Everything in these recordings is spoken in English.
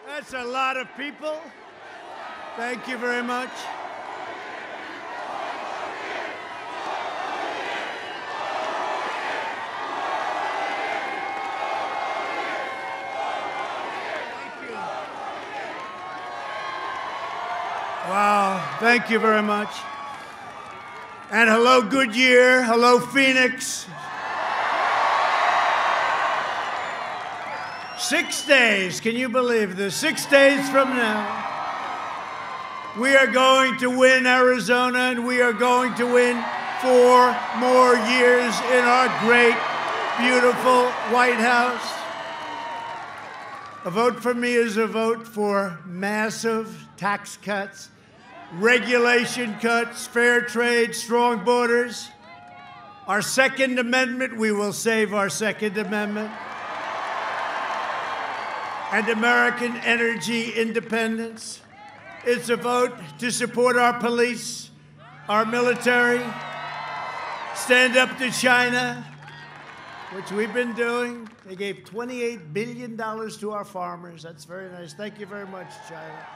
That's a lot of people. Thank you very much. Wow, thank you very much. And hello, Goodyear. Hello, Phoenix. 6 days, can you believe this? 6 days from now, we are going to win Arizona, and we are going to win 4 more years in our great, beautiful White House. A vote for me is a vote for massive tax cuts, regulation cuts, fair trade, strong borders. Our Second Amendment, we will save our Second Amendment. And American energy independence. It's a vote to support our police, our military, stand up to China, which we've been doing. They gave $28 billion to our farmers. That's very nice. Thank you very much, China.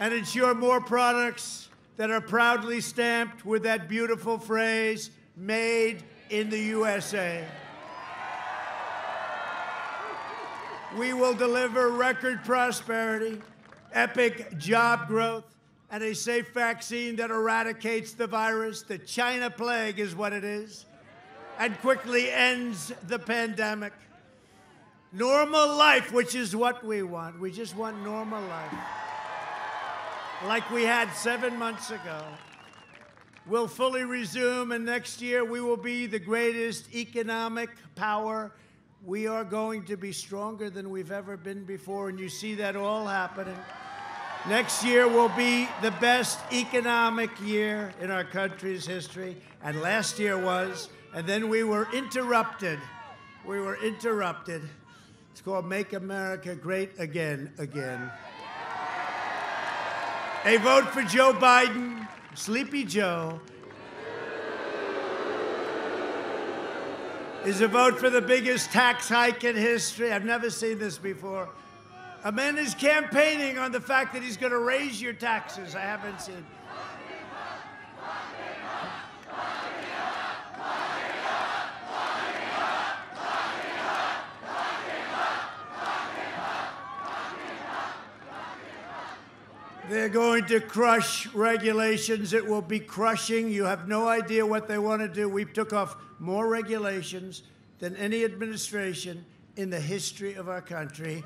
And ensure more products that are proudly stamped with that beautiful phrase, made in the USA. We will deliver record prosperity, epic job growth, and a safe vaccine that eradicates the virus. The China plague is what it is, and quickly ends the pandemic. Normal life, which is what we want. We just want normal life, like we had 7 months ago. We'll fully resume, and next year we will be the greatest economic power. We are going to be stronger than we've ever been before, and you see that all happening. Next year will be the best economic year in our country's history, and last year was, and then we were interrupted. We were interrupted. It's called Make America Great Again, again. A vote for Joe Biden, Sleepy Joe, is a vote for the biggest tax hike in history. I've never seen this before. A man is campaigning on the fact that he's going to raise your taxes. I haven't seen. They're going to crush regulations. It will be crushing. You have no idea what they want to do. We took off more regulations than any administration in the history of our country.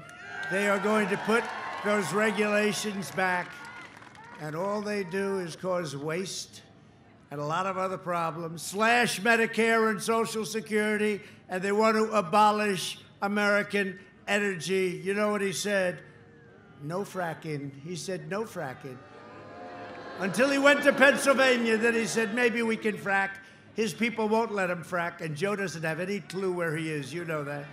They are going to put those regulations back, and all they do is cause waste and a lot of other problems. Slash Medicare and Social Security, and they want to abolish American energy. You know what he said? No fracking. He said no fracking. Until he went to Pennsylvania, then he said maybe we can frack. His people won't let him frack, and Joe doesn't have any clue where he is. You know that.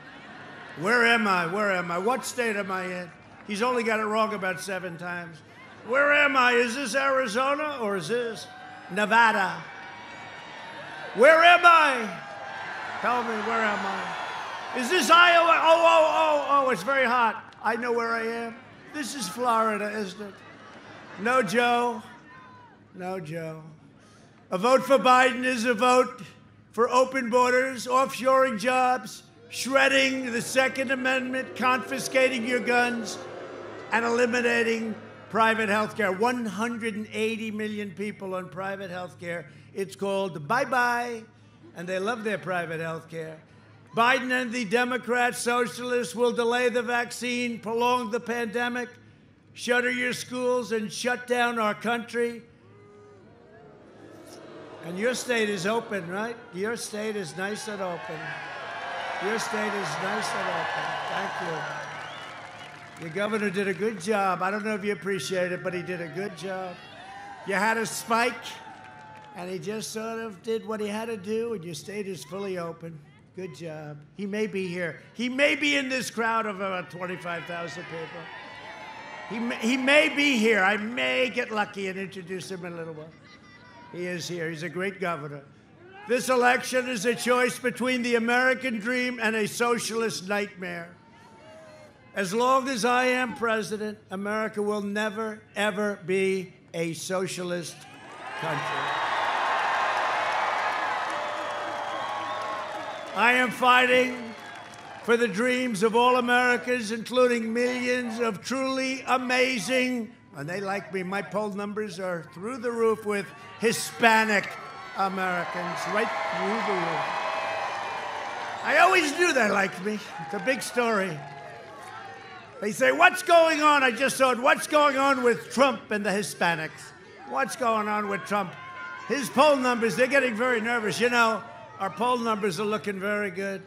Where am I? Where am I? What state am I in? He's only got it wrong about 7 times. Where am I? Is this Arizona or is this Nevada? Where am I? Tell me, where am I? Is this Iowa? Oh, it's very hot. I know where I am. This is Florida, isn't it? No, Joe. No, Joe. A vote for Biden is a vote for open borders, offshoring jobs, shredding the Second Amendment, confiscating your guns, and eliminating private health care. 180 million people on private health care. It's called bye-bye, and they love their private health care. Biden and the Democrat socialists will delay the vaccine, prolong the pandemic, shutter your schools, and shut down our country. And your state is open, right? Your state is nice and open. Your state is nice and open. Thank you. Your governor did a good job. I don't know if you appreciate it, but he did a good job. You had a spike, and he just sort of did what he had to do, and your state is fully open. Good job. He may be here. He may be in this crowd of about 25,000 people. He may be here. I may get lucky and introduce him in a little while. He is here. He's a great governor. This election is a choice between the American dream and a socialist nightmare. As long as I am president, America will never, ever be a socialist country. I am fighting for the dreams of all Americans, including millions of truly amazing, and they like me, my poll numbers are through the roof with Hispanic Americans, right through the roof. I always knew they liked me. It's a big story. They say, what's going on? I just saw it. What's going on with Trump and the Hispanics? What's going on with Trump? His poll numbers, they're getting very nervous. You know, our poll numbers are looking very good.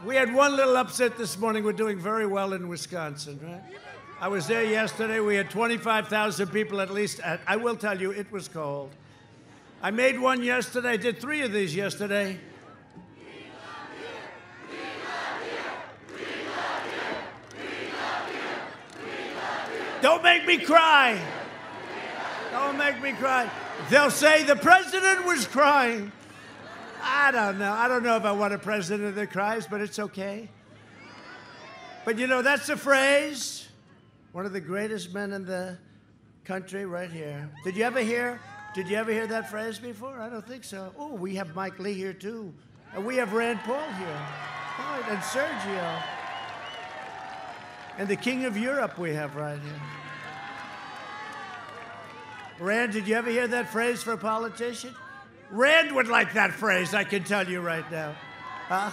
We had one little upset this morning. We're doing very well in Wisconsin, right? I was there yesterday. We had 25,000 people at least. I will tell you, it was cold. I made one yesterday. I did 3 of these yesterday. Don't make me cry. Don't make me cry. They'll say the president was crying. I don't know. I don't know if I want a president that cries, but it's okay. But you know, that's a phrase. One of the greatest men in the country right here. Did you ever hear that phrase before? I don't think so. Oh, we have Mike Lee here too. And we have Rand Paul here. Right, and Sergio. And the King of Europe we have right here. Rand, did you ever hear that phrase for a politician? Rand would like that phrase, I can tell you right now. Huh?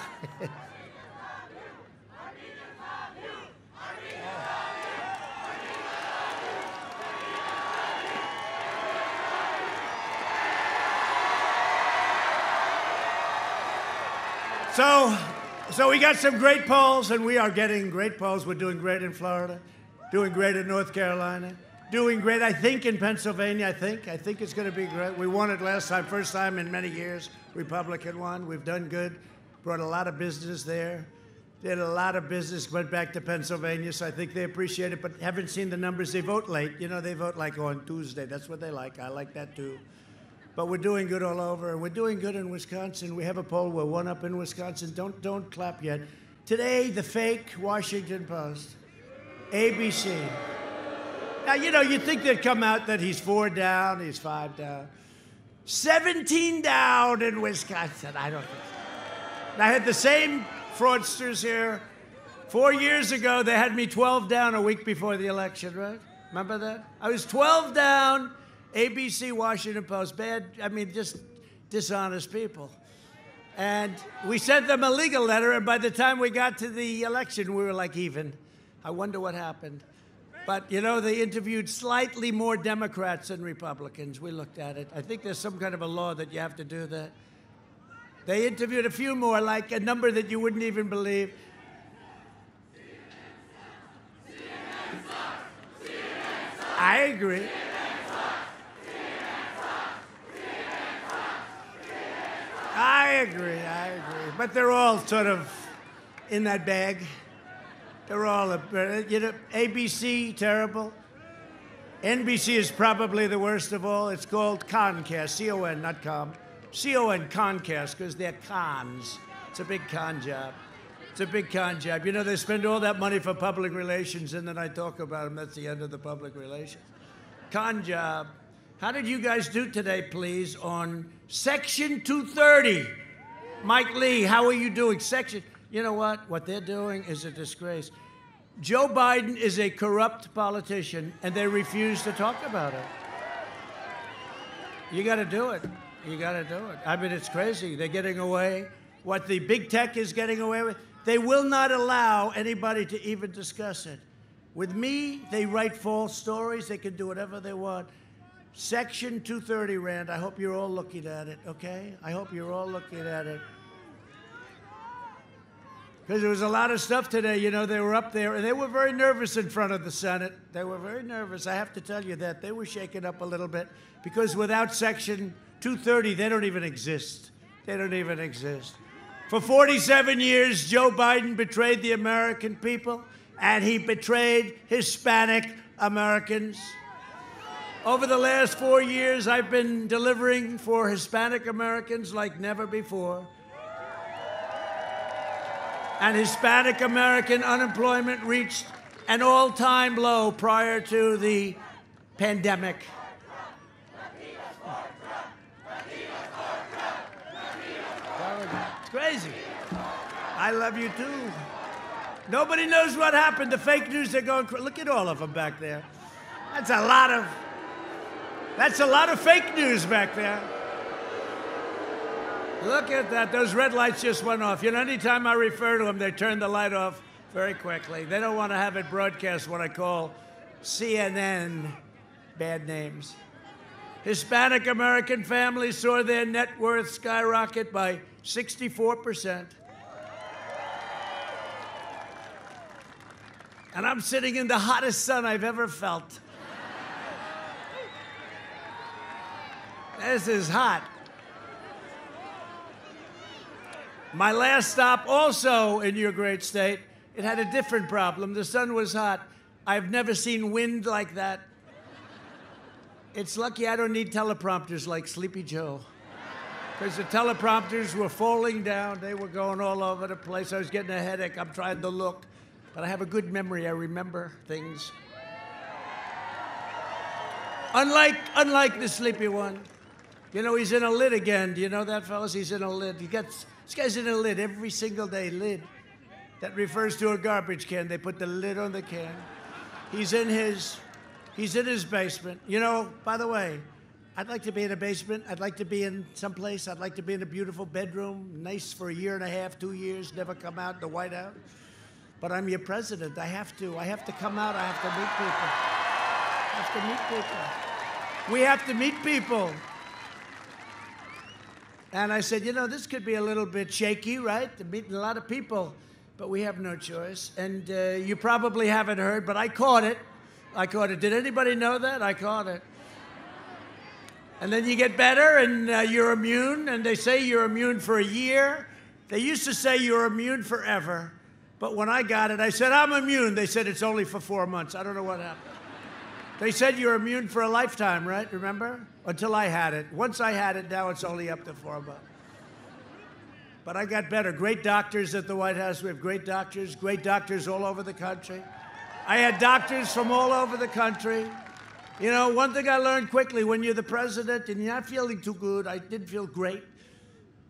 So we got some great polls, and we are getting great polls. We're doing great in Florida, doing great in North Carolina, doing great, I think, in Pennsylvania. I think it's going to be great. We won it last time, first time in many years. Republican won. We've done good. Brought a lot of business there. Did a lot of business. Went back to Pennsylvania, so I think they appreciate it. But haven't seen the numbers. They vote late. You know, they vote like on Tuesday. That's what they like. I like that too. But we're doing good all over, and we're doing good in Wisconsin. We have a poll. We're 1 up in Wisconsin. Don't clap yet. Today, the fake Washington Post, ABC. Now, you know, you'd think they'd come out that he's 4 down, he's 5 down. 17 down in Wisconsin. I don't think so. I had the same fraudsters here. 4 years ago, they had me 12 down a week before the election, right? Remember that? I was 12 down. ABC, Washington Post, bad, I mean, just dishonest people. And we sent them a legal letter, and by the time we got to the election, we were like even. I wonder what happened. But, you know, they interviewed slightly more Democrats than Republicans. We looked at it. I think there's some kind of a law that you have to do that. They interviewed a few more, like a number that you wouldn't even believe. I agree. I agree. But they're all sort of in that bag. They're all, you know, ABC, terrible. NBC is probably the worst of all. It's called Concast, C-O-N, not com. C-O-N, Concast, because they're cons. It's a big con job. It's a big con job. You know, they spend all that money for public relations, and then I talk about them. That's the end of the public relations. Con job. How did you guys do today, please, on Section 230? Mike Lee, how are you doing? You know what? What they're doing is a disgrace. Joe Biden is a corrupt politician, and they refuse to talk about it. You got to do it. You got to do it. I mean, it's crazy. They're getting away. What the big tech is getting away with, they will not allow anybody to even discuss it. With me, they write false stories. They can do whatever they want. Section 230, Rand, I hope you're all looking at it, okay? I hope you're all looking at it. Because there was a lot of stuff today, you know, they were up there, and they were very nervous in front of the Senate. They were very nervous. I have to tell you that. They were shaken up a little bit, because without Section 230, they don't even exist. They don't even exist. For 47 years, Joe Biden betrayed the American people, and he betrayed Hispanic Americans. Over the last 4 years, I've been delivering for Hispanic Americans like never before. And Hispanic American unemployment reached an all-time low prior to the pandemic. It's crazy. I love you too. Nobody knows what happened. The fake news, they're going crazy. Look at all of them back there. That's a lot of fake news back there. Look at that. Those red lights just went off. You know, anytime I refer to them, they turn the light off very quickly. They don't want to have it broadcast what I call CNN bad names. Hispanic American families saw their net worth skyrocket by 64%. And I'm sitting in the hottest sun I've ever felt. This is hot. My last stop, also in your great state, it had a different problem. The sun was hot. I've never seen wind like that. It's lucky I don't need teleprompters like Sleepy Joe, because the teleprompters were falling down. They were going all over the place. I was getting a headache. I'm trying to look, but I have a good memory. I remember things. Unlike the sleepy one. You know, he's in a lid again. Do you know that, fellas? He's in a lid. This guy's in a lid every single day, lid. That refers to a garbage can. They put the lid on the can. He's in his basement. You know, by the way, I'd like to be in a basement. I'd like to be in someplace. I'd like to be in a beautiful bedroom, nice for a year and a half, 2 years, never come out in the White House. But I'm your president. I have to come out. I have to meet people. We have to meet people. And I said, you know, this could be a little bit shaky, right? To meeting a lot of people, but we have no choice. And you probably haven't heard, but I caught it. Did anybody know that? I caught it. And then you get better, and you're immune, and they say you're immune for a year. They used to say you're immune forever. But when I got it, I said, I'm immune. They said it's only for 4 months. I don't know what happened. They said you're immune for a lifetime, right? Remember? Until I had it. Once I had it, now it's only up to 4 months. But I got better. Great doctors at the White House. We have great doctors all over the country. I had doctors from all over the country. You know, one thing I learned quickly, when you're the president and you're not feeling too good, I didn't feel great.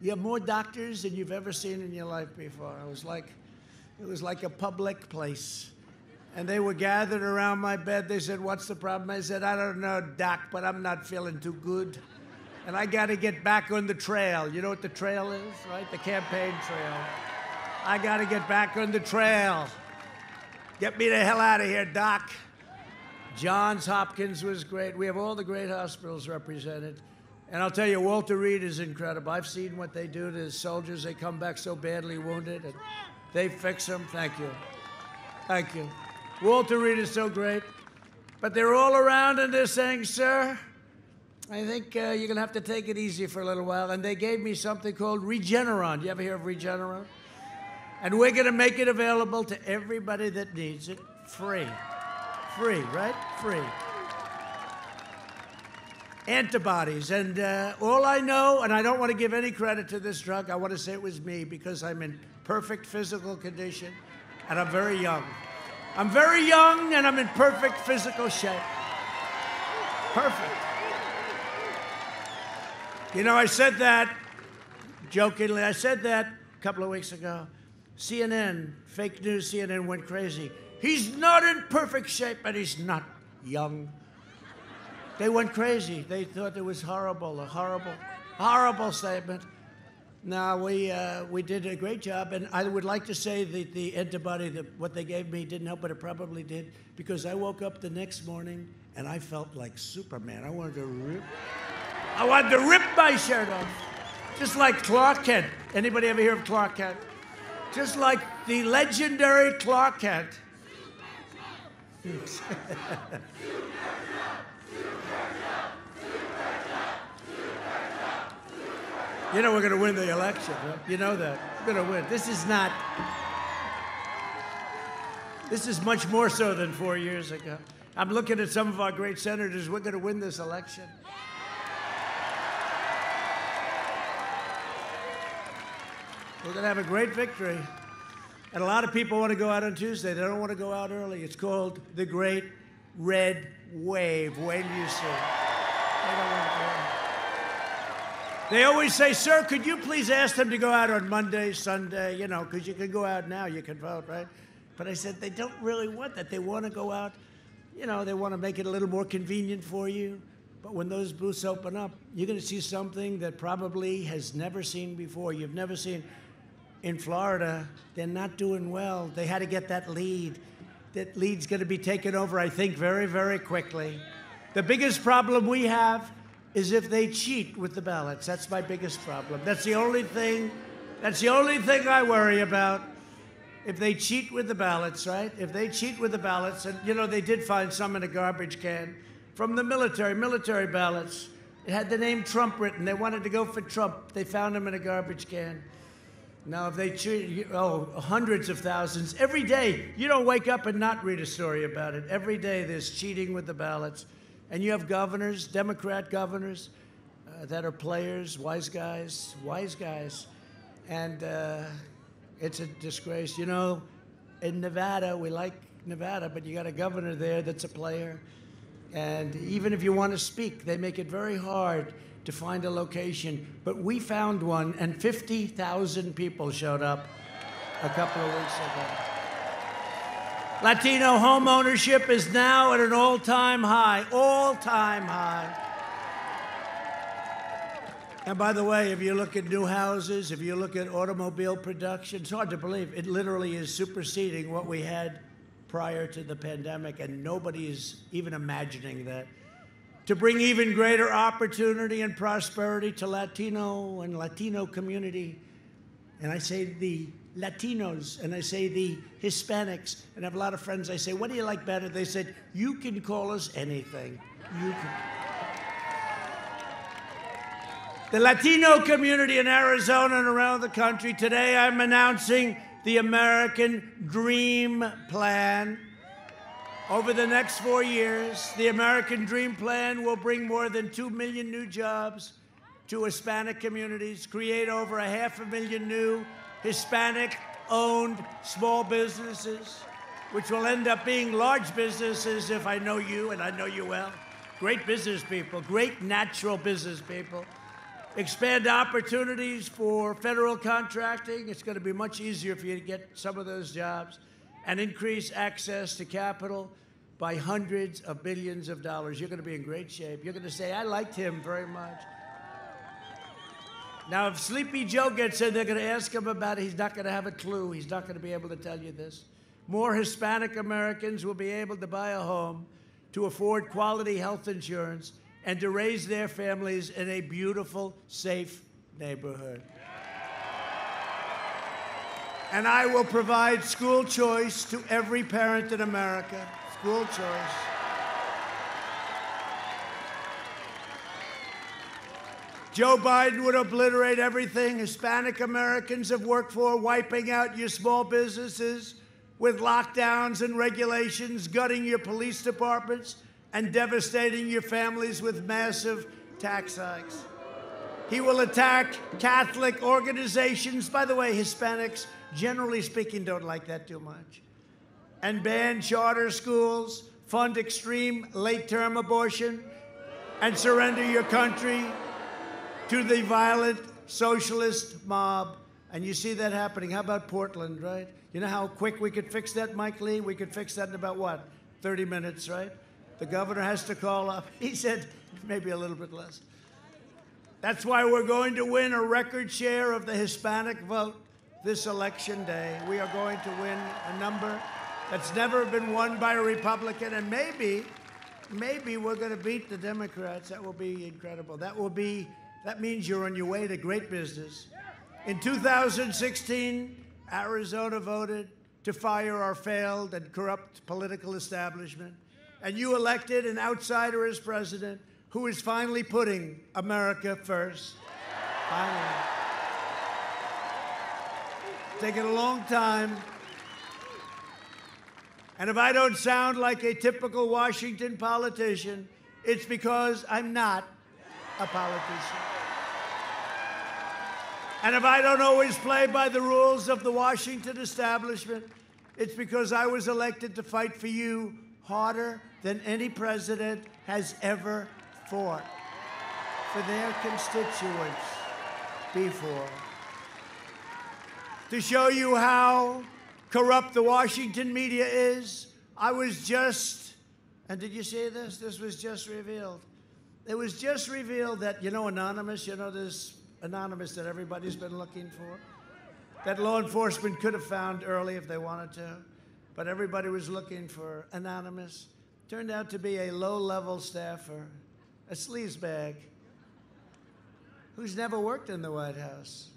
You have more doctors than you've ever seen in your life before. It was like a public place. And they were gathered around my bed. They said, what's the problem? I said, I don't know, Doc, but I'm not feeling too good. And I got to get back on the trail. You know what the trail is, right? The campaign trail. I got to get back on the trail. Get me the hell out of here, Doc. Johns Hopkins was great. We have all the great hospitals represented. And I'll tell you, Walter Reed is incredible. I've seen what they do to the soldiers. They come back so badly wounded, and they fix them. Thank you. Thank you. Walter Reed is so great. But they're all around, and they're saying, sir, I think you're going to have to take it easy for a little while. And they gave me something called Regeneron. You ever hear of Regeneron? And we're going to make it available to everybody that needs it, free. Free, right? Free. Antibodies. And all I know, and I don't want to give any credit to this drug, I want to say it was me because I'm in perfect physical condition, and I'm very young. I'm very young, and I'm in perfect physical shape. Perfect. You know, I said that, jokingly, I said that a couple of weeks ago. CNN, fake news CNN went crazy. He's not in perfect shape, and he's not young. They went crazy. They thought it was horrible, a horrible, horrible statement. No, we did a great job, and I would like to say that the antibody, what they gave me didn't help, but it probably did, because I woke up the next morning, and I felt like Superman. I wanted to rip my shirt off, just like Clark Kent. Anybody ever hear of Clark Kent? Just like the legendary Clark Kent. You know we're going to win the election, right? You know that. We're going to win. This is much more so than 4 years ago. I'm looking at some of our great senators. We're going to win this election. We're going to have a great victory. And a lot of people want to go out on Tuesday. They don't want to go out early. It's called the Great Red Wave. Wait till you see. They don't want to go out. They always say, sir, could you please ask them to go out on Monday, Sunday, you know, because you can go out now, you can vote, right? But I said, they don't really want that. They want to go out, you know, they want to make it a little more convenient for you. But when those booths open up, you're going to see something that probably has never seen before. You've never seen. In Florida, they're not doing well. They had to get that lead. That lead's going to be taken over, I think, very, very quickly. The biggest problem we have is if they cheat with the ballots. That's my biggest problem. That's the only thing I worry about. If they cheat with the ballots, right? If they cheat with the ballots, and, you know, they did find some in a garbage can from the military ballots. It had the name Trump written. They wanted to go for Trump. They found him in a garbage can. Now, if they cheat, hundreds of thousands, every day, you don't wake up and not read a story about it. Every day there's cheating with the ballots. And you have governors, Democrat governors, that are players, wise guys. And it's a disgrace. You know, in Nevada, we like Nevada, but you got a governor there that's a player. And even if you want to speak, they make it very hard to find a location. But we found one, and 50,000 people showed up a couple of weeks ago. Latino home ownership is now at an all-time high, And by the way, if you look at new houses, if you look at automobile production, it's hard to believe. It literally is superseding what we had prior to the pandemic, and nobody is even imagining that. To bring even greater opportunity and prosperity to Latino and Latino community. And I say the Latinos, and I say the Hispanics, and I have a lot of friends. I say, what do you like better? They said, you can call us anything. You can. The Latino community in Arizona and around the country, today I'm announcing the American Dream Plan. Over the next 4 years, the American Dream Plan will bring more than 2 million new jobs to Hispanic communities, create over 500,000 new Hispanic-owned small businesses, which will end up being large businesses if I know you, and I know you well. Great business people, great natural business people. Expand opportunities for federal contracting. It's going to be much easier for you to get some of those jobs. And increase access to capital by hundreds of billions of dollars. You're going to be in great shape. You're going to say, I liked him very much. Now, if Sleepy Joe gets in, they're going to ask him about it. He's not going to have a clue. He's not going to be able to tell you this. More Hispanic Americans will be able to buy a home, to afford quality health insurance, and to raise their families in a beautiful, safe neighborhood. And I will provide school choice to every parent in America. School choice. Joe Biden would obliterate everything Hispanic Americans have worked for, wiping out your small businesses with lockdowns and regulations, gutting your police departments, and devastating your families with massive tax hikes. He will attack Catholic organizations. By the way, Hispanics, generally speaking, don't like that too much. And ban charter schools, fund extreme late-term abortion, and surrender your country to the violent socialist mob. And you see that happening. How about Portland, right? You know how quick we could fix that, Mike Lee? We could fix that in about, what, 30 minutes, right? The governor has to call up. He said maybe a little bit less. That's why we're going to win a record share of the Hispanic vote this election day. We are going to win a number that's never been won by a Republican, and maybe we're going to beat the Democrats. That will be incredible. That means you're on your way to great business. In 2016, Arizona voted to fire our failed and corrupt political establishment, and you elected an outsider as president who is finally putting America first. Finally. Taken a long time. And if I don't sound like a typical Washington politician, it's because I'm not a politician. And if I don't always play by the rules of the Washington establishment, it's because I was elected to fight for you harder than any president has ever fought for their constituents before. To show you how corrupt the Washington media is, I was just, and did you see this? This was just revealed. It was just revealed that, you know, Anonymous, you know, this Anonymous that everybody's been looking for, that law enforcement could have found early if they wanted to, but everybody was looking for Anonymous. Turned out to be a low-level staffer, a sleazebag, who's never worked in the White House.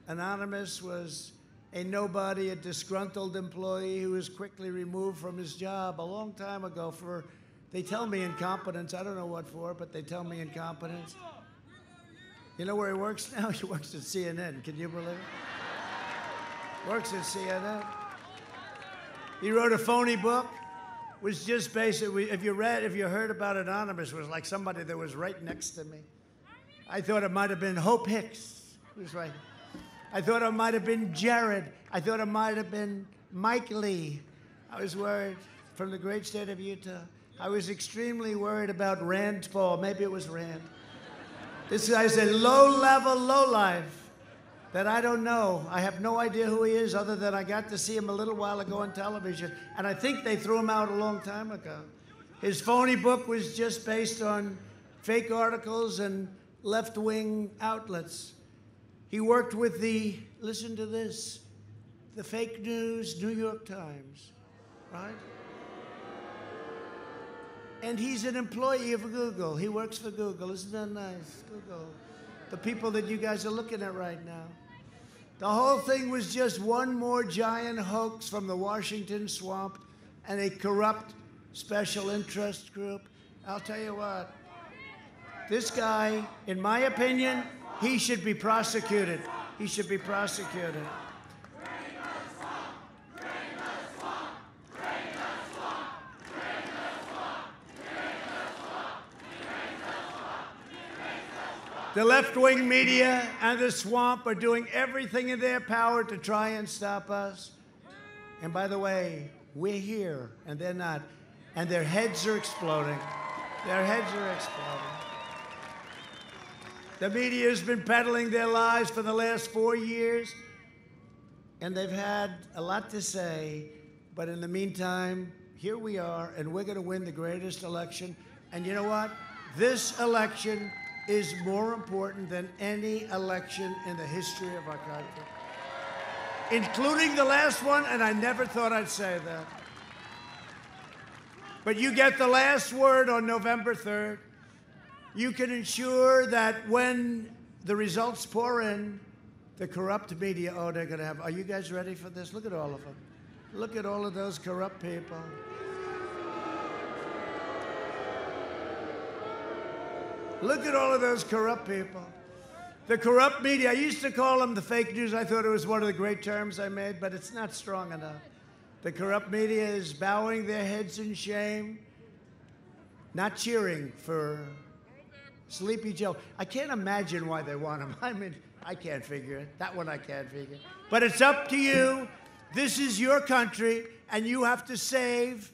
Anonymous was a nobody, a disgruntled employee who was quickly removed from his job a long time ago for, they tell me, incompetence. I don't know what for, but they tell me incompetence. You know where he works now? He works at CNN. Can you believe it? Works at CNN. He wrote a phony book. Was just basically, if you heard about Anonymous, it was like somebody that was right next to me. I thought it might have been Hope Hicks, who was right. I thought it might have been Jared. I thought it might have been Mike Lee. I was worried, from the great state of Utah. I was extremely worried about Rand Paul. Maybe it was Rand. This guy's a low-level lowlife that I don't know. I have no idea who he is, other than I got to see him a little while ago on television, and I think they threw him out a long time ago. His phony book was just based on fake articles and left-wing outlets. He worked with the, listen to this, the fake news New York Times, right? And he's an employee of Google. He works for Google. Isn't that nice? Google. The people that you guys are looking at right now. The whole thing was just one more giant hoax from the Washington swamp and a corrupt special interest group. I'll tell you what, this guy, in my opinion, he should be prosecuted. He should be prosecuted. The left-wing media and the swamp are doing everything in their power to try and stop us. And by the way, we're here, and they're not. And their heads are exploding. Their heads are exploding. The media has been peddling their lies for the last 4 years, and they've had a lot to say. But in the meantime, here we are, and we're going to win the greatest election. And you know what? This election is more important than any election in the history of our country, including the last one, and I never thought I'd say that. But you get the last word on November 3rd. You can ensure that when the results pour in, the corrupt media, oh, they're going to have, are you guys ready for this? Look at all of them. Look at all of those corrupt people. Look at all of those corrupt people. The corrupt media, I used to call them the fake news. I thought it was one of the great terms I made, but it's not strong enough. The corrupt media is bowing their heads in shame, not cheering for Sleepy Joe. I can't imagine why they want him. I mean, I can't figure it. That one I can't figure. But it's up to you. This is your country, and you have to save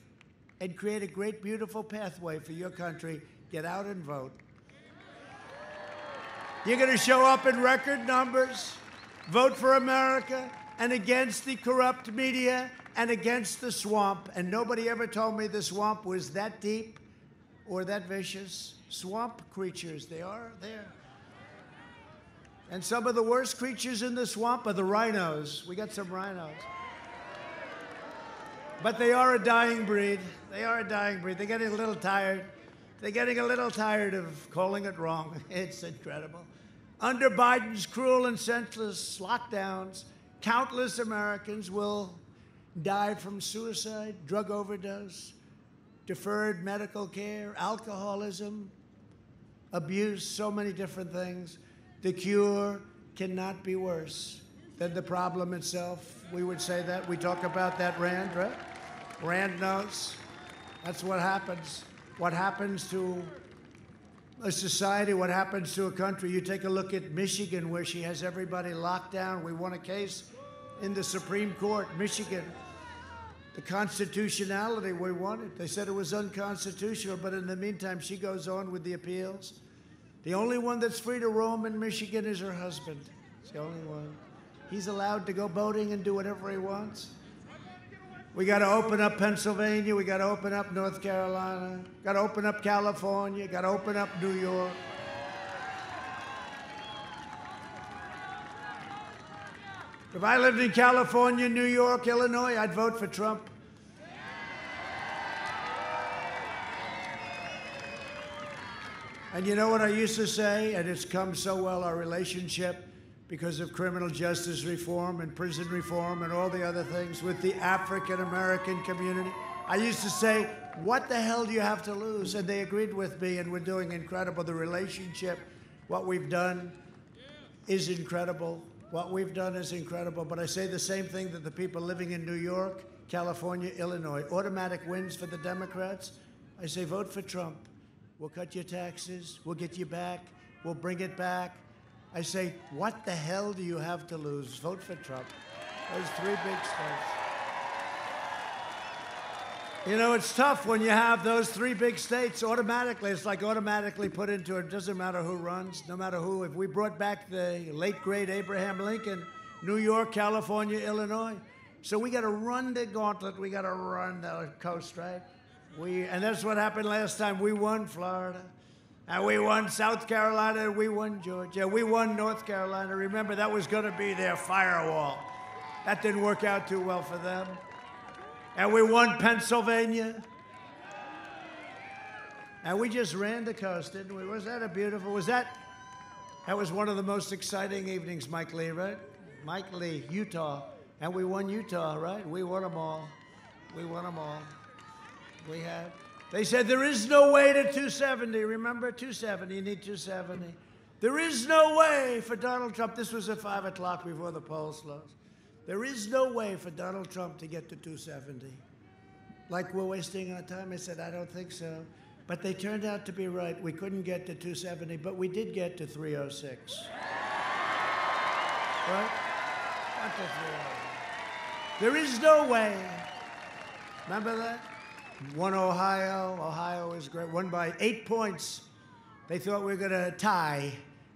and create a great, beautiful pathway for your country. Get out and vote. You're going to show up in record numbers, vote for America, and against the corrupt media, and against the swamp. And nobody ever told me the swamp was that deep or that vicious. Swamp creatures, they are there. And some of the worst creatures in the swamp are the rhinos. We got some rhinos. But they are a dying breed. They are a dying breed. They're getting a little tired. They're getting a little tired of calling it wrong. It's incredible. Under Biden's cruel and senseless lockdowns, countless Americans will die from suicide, drug overdose, deferred medical care, alcoholism, abuse, so many different things. The cure cannot be worse than the problem itself. We would say that. We talk about that, Rand, right? Rand knows. That's what happens. What happens to a society, what happens to a country. You take a look at Michigan, where she has everybody locked down. We won a case in the Supreme Court, Michigan. The constitutionality, we won it. They said it was unconstitutional, but in the meantime, she goes on with the appeals. The only one that's free to roam in Michigan is her husband. It's the only one. He's allowed to go boating and do whatever he wants. We got to open up Pennsylvania. We got to open up North Carolina. Got to open up California. Got to open up New York. If I lived in California, New York, Illinois, I'd vote for Trump. And you know what I used to say, and it's come so well, our relationship, because of criminal justice reform and prison reform and all the other things with the African-American community. I used to say, what the hell do you have to lose? And they agreed with me, and we're doing incredible. The relationship, what we've done is incredible. What we've done is incredible. But I say the same thing that the people living in New York, California, Illinois, automatic wins for the Democrats. I say, vote for Trump. We'll cut your taxes. We'll get you back. We'll bring it back. I say, what the hell do you have to lose? Vote for Trump. Those three big states. You know, it's tough when you have those three big states automatically. It's like automatically put into it. It doesn't matter who runs, no matter who. If we brought back the late, great Abraham Lincoln, New York, California, Illinois. So we got to run the gauntlet. We got to run the coast, right? And that's what happened last time. We won Florida. And we won South Carolina, and we won Georgia. We won North Carolina. Remember, that was going to be their firewall. That didn't work out too well for them. And we won Pennsylvania. And we just ran the coast, didn't we? Was that a beautiful, that was one of the most exciting evenings, Mike Lee, right? Mike Lee, Utah. And we won Utah, right? We won them all. We won them all. We had. They said there is no way to 270. Remember, 270, you need 270. There is no way for Donald Trump. This was at 5 o'clock before the polls closed. There is no way for Donald Trump to get to 270. Like we're wasting our time? I said, I don't think so. But they turned out to be right. We couldn't get to 270, but we did get to 306. Right? Not to 306. There is no way. Remember that? Won Ohio. Ohio was great. Won by 8 points. They thought we were going to tie.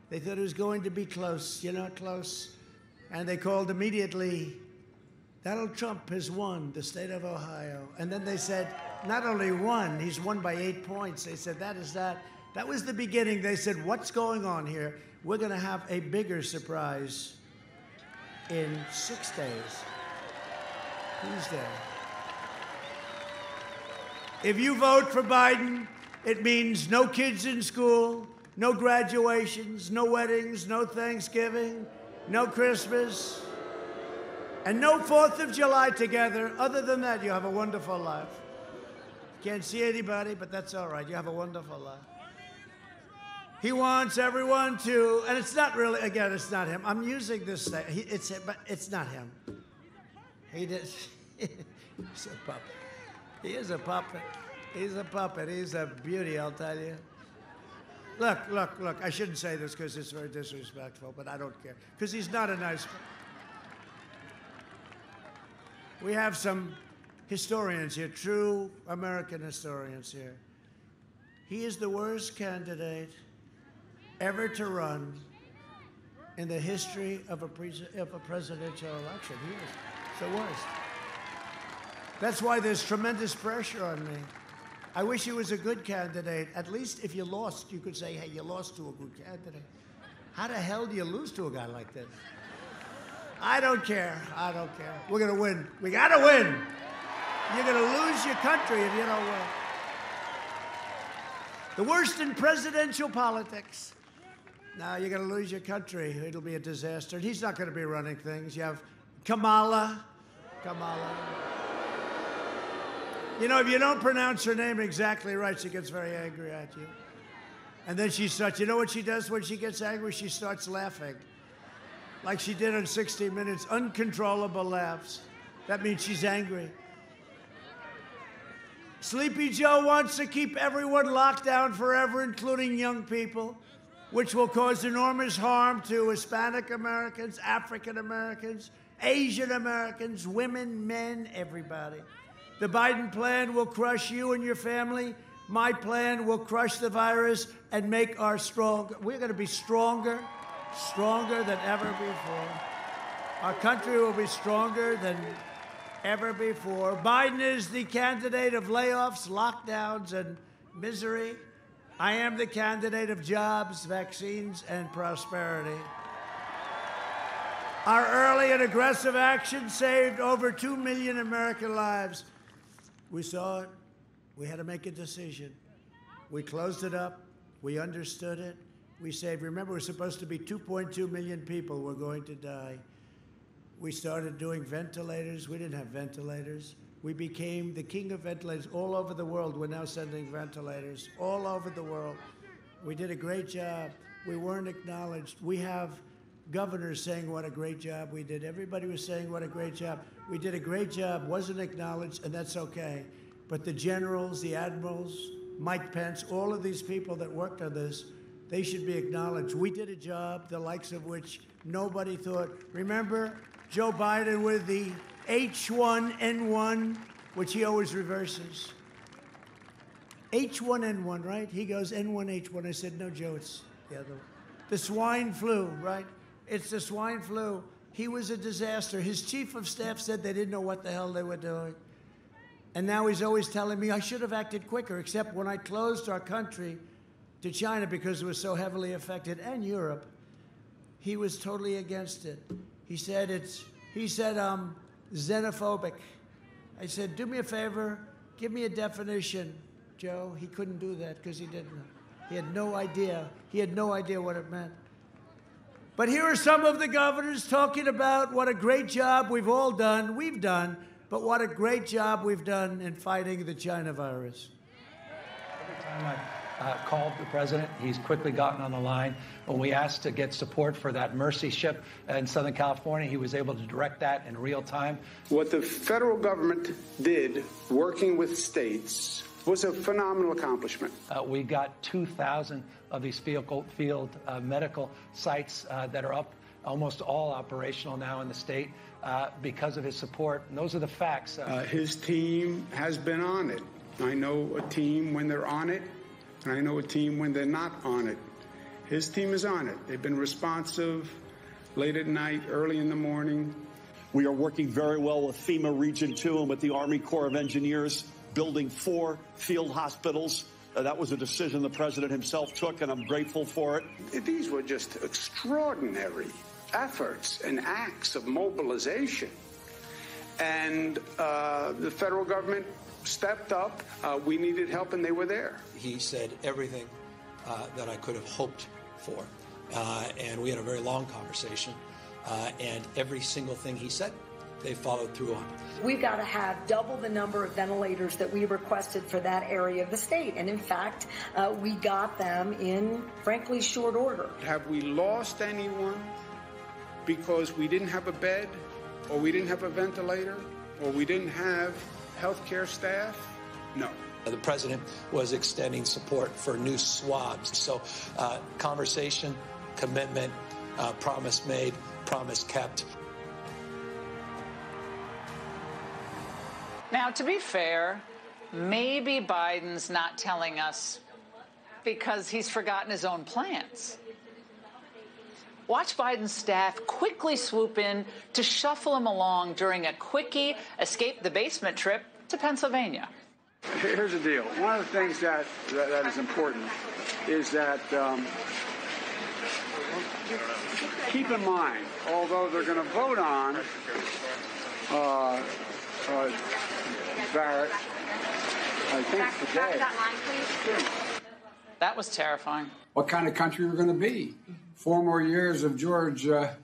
They thought it was going to be close, close. And they called immediately, Donald Trump has won the state of Ohio. And then they said, not only won, he's won by 8 points. They said, that is that. That was the beginning. They said, what's going on here? We're going to have a bigger surprise in 6 days. Tuesday. If you vote for Biden, it means no kids in school, no graduations, no weddings, no Thanksgiving, no Christmas, and no 4th of July together. Other than that, you have a wonderful life. Can't see anybody, but that's all right. You have a wonderful life. He wants everyone to, and it's not really, again, it's not him. I'm using this, but it's not him. He's a puppet. He is a puppet. He's a puppet. He's a beauty, I'll tell you. Look. I shouldn't say this because it's very disrespectful, but I don't care. Because he's not a nice guy. We have some historians here, true American historians here. He is the worst candidate ever to run in the history of a presidential election. He is. It's the worst. That's why there's tremendous pressure on me. I wish he was a good candidate. At least if you lost, you could say, hey, you lost to a good candidate. How the hell do you lose to a guy like this? I don't care. I don't care. We're going to win. We got to win. You're going to lose your country if you don't win. The worst in presidential politics. Now you're going to lose your country. It'll be a disaster. And he's not going to be running things. You have Kamala. You know, if you don't pronounce her name exactly right, she gets very angry at you. And then she starts, you know what she does when she gets angry? She starts laughing. Like she did on 60 Minutes, uncontrollable laughs. That means she's angry. Sleepy Joe wants to keep everyone locked down forever, including young people, which will cause enormous harm to Hispanic Americans, African Americans, Asian Americans, women, men, everybody. The Biden plan will crush you and your family. My plan will crush the virus and make our we're going to be stronger than ever before. Our country will be stronger than ever before. Biden is the candidate of layoffs, lockdowns, and misery. I am the candidate of jobs, vaccines, and prosperity. Our early and aggressive action saved over 2 million American lives. We saw it. We had to make a decision. We closed it up. We understood it. We saved. Remember, it was supposed to be 2.2 million people were going to die. We started doing ventilators. We didn't have ventilators. We became the king of ventilators. All over the world, we're now sending ventilators. All over the world. We did a great job. We weren't acknowledged. We have governors saying what a great job we did. Everybody was saying what a great job. We did a great job, wasn't acknowledged, and that's okay. But the generals, the admirals, Mike Pence, all of these people that worked on this, they should be acknowledged. We did a job, the likes of which nobody thought. Remember Joe Biden with the H1N1, which he always reverses. H1N1, right? He goes N1H1. I said, no, Joe, it's the other one. The swine flu, right? It's the swine flu. He was a disaster. His chief of staff said they didn't know what the hell they were doing. And now he's always telling me I should have acted quicker, except when I closed our country to China because it was so heavily affected, and Europe, he was totally against it. He said xenophobic. I said, do me a favor, give me a definition, Joe. He couldn't do that because he didn't know. He had no idea. He had no idea what it meant. But here are some of the governors talking about what a great job we've done, but what a great job we've done in fighting the China virus. Every time I've called the president, he's quickly gotten on the line. When we asked to get support for that Mercy ship in Southern California, he was able to direct that in real time. What the federal government did, working with states, was a phenomenal accomplishment. We got 2,000 of these field medical sites that are up, almost all operational now in the state because of his support. And those are the facts. His team has been on it. I know a team when they're on it, and I know a team when they're not on it. His team is on it. They've been responsive late at night, early in the morning. We are working very well with FEMA Region 2 and with the Army Corps of Engineers, building 4 field hospitals. That was a decision the president himself took, and I'm grateful for it. These were just extraordinary efforts and acts of mobilization. And the federal government stepped up. We needed help, and they were there. He said everything that I could have hoped for. And we had a very long conversation. And every single thing he said, they followed through on. We've got to have double the number of ventilators that we requested for that area of the state. And in fact, we got them in, frankly, short order. Have we lost anyone because we didn't have a bed, or we didn't have a ventilator, or we didn't have healthcare staff? No. The president was extending support for new swabs. So conversation, commitment, promise made, promise kept. Now, to be fair, maybe Biden's not telling us because he's forgotten his own plans. Watch Biden's staff quickly swoop in to shuffle him along during a quickie escape the basement trip to Pennsylvania. Here's the deal. One of the things that is important is that keep in mind, although they're going to vote on Barrett, I think today. That was terrifying. What kind of country we're going to be? 4 more years of Georgia,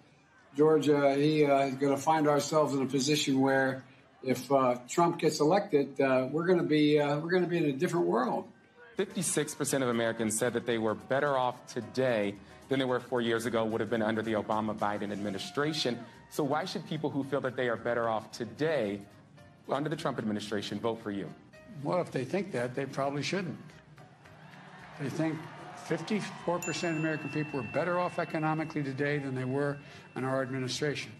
is going to find ourselves in a position where, if Trump gets elected, we're going to be in a different world. 56% of Americans said that they were better off today than they were 4 years ago, would have been under the Obama-Biden administration. So why should people who feel that they are better off today under the Trump administration vote for you? Well, if they think that, they probably shouldn't. They think 54% of American people are better off economically today than they were in our administration.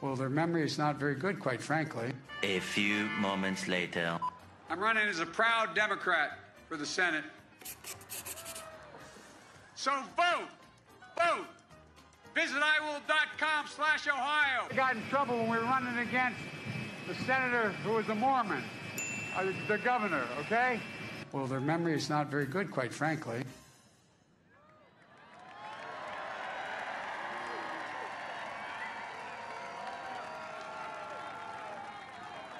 Well, their memory is not very good, quite frankly. A few moments later. I'm running as a proud Democrat for the Senate. So vote! Vote! Visit iwill.com/Ohio. I got in trouble when we were running against the senator who was a Mormon, the governor, okay? Well, their memory is not very good, quite frankly.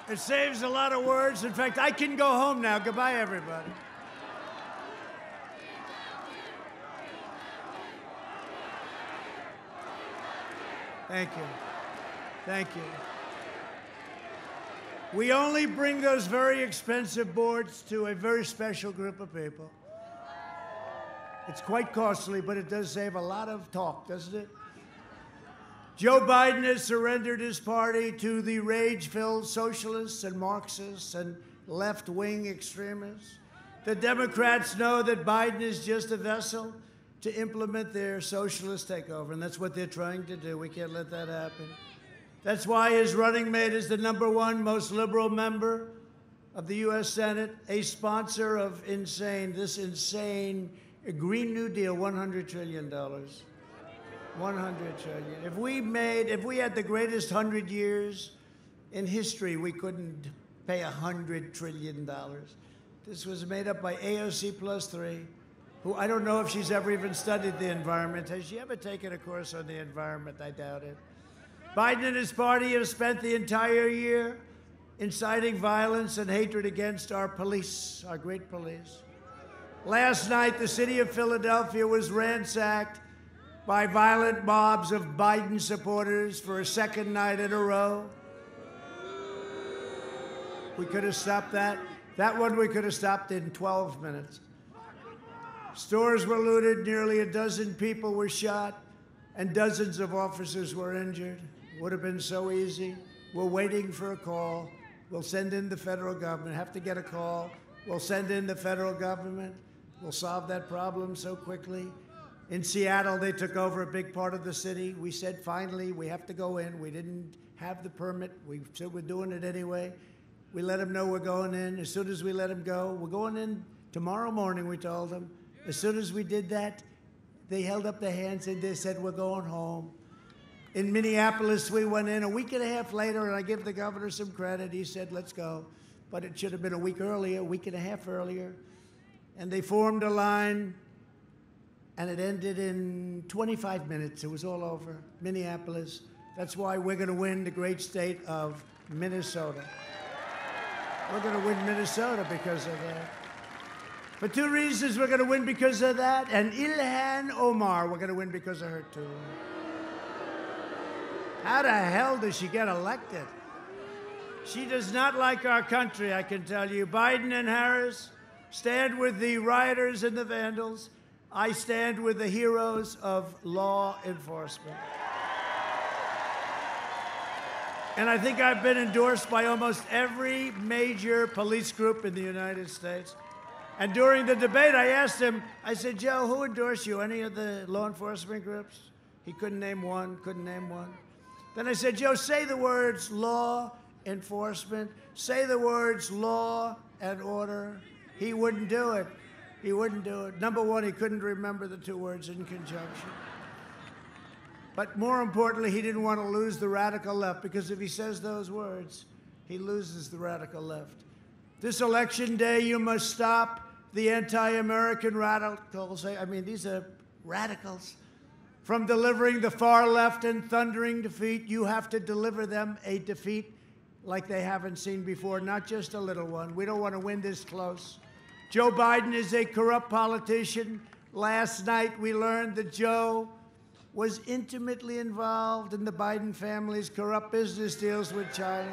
It saves a lot of words. In fact, I can go home now. Goodbye, everybody. Thank you. Thank you. We only bring those very expensive boards to a very special group of people. It's quite costly, but it does save a lot of talk, doesn't it? Joe Biden has surrendered his party to the rage-filled socialists and Marxists and left-wing extremists. The Democrats know that Biden is just a vessel to implement their socialist takeover, and that's what they're trying to do. We can't let that happen. That's why his running mate is the #1 most liberal member of the U.S. Senate, a sponsor of this insane Green New Deal, $100 trillion. $100 trillion. If we had the greatest 100 years in history, we couldn't pay $100 trillion. This was made up by AOC +3, who I don't know if she's ever even studied the environment. Has she ever taken a course on the environment? I doubt it. Biden and his party have spent the entire year inciting violence and hatred against our police, our great police. Last night, the city of Philadelphia was ransacked by violent mobs of Biden supporters for a second night in a row. We could have stopped that. That one we could have stopped in 12 minutes. Stores were looted, nearly a dozen people were shot, and dozens of officers were injured. Would have been so easy. We're waiting for a call. We'll send in the federal government. Have to get a call. We'll send in the federal government. We'll solve that problem so quickly. In Seattle, they took over a big part of the city. We said, finally, we have to go in. We didn't have the permit. We said we're doing it anyway. We let them know we're going in. As soon as we let them go, we're going in tomorrow morning, we told them. As soon as we did that, they held up their hands and they said, we're going home. In Minneapolis, we went in a week and a half later, and I give the governor some credit. He said, let's go. But it should have been a week earlier, a week and a half earlier. And they formed a line, and it ended in 25 minutes. It was all over. Minneapolis. That's why we're going to win the great state of Minnesota. We're going to win Minnesota because of that. For two reasons, we're going to win because of that. And Ilhan Omar, we're going to win because of her, too. How the hell does she get elected? She does not like our country, I can tell you. Biden and Harris stand with the rioters and the vandals. I stand with the heroes of law enforcement. And I think I've been endorsed by almost every major police group in the United States. And during the debate, I asked him, I said, Joe, who endorsed you? Any of the law enforcement groups? He couldn't name one, Then I said, Joe, say the words law enforcement. Say the words law and order. He wouldn't do it. He wouldn't do it. Number one, he couldn't remember the two words in conjunction. But more importantly, he didn't want to lose the radical left, because if he says those words, he loses the radical left. This election day, you must stop the anti-American radicals. I mean, these are radicals. From delivering the far left and thundering defeat, you have to deliver them a defeat like they haven't seen before, not just a little one. We don't want to win this close. Joe Biden is a corrupt politician. Last night, we learned that Joe was intimately involved in the Biden family's corrupt business deals with China,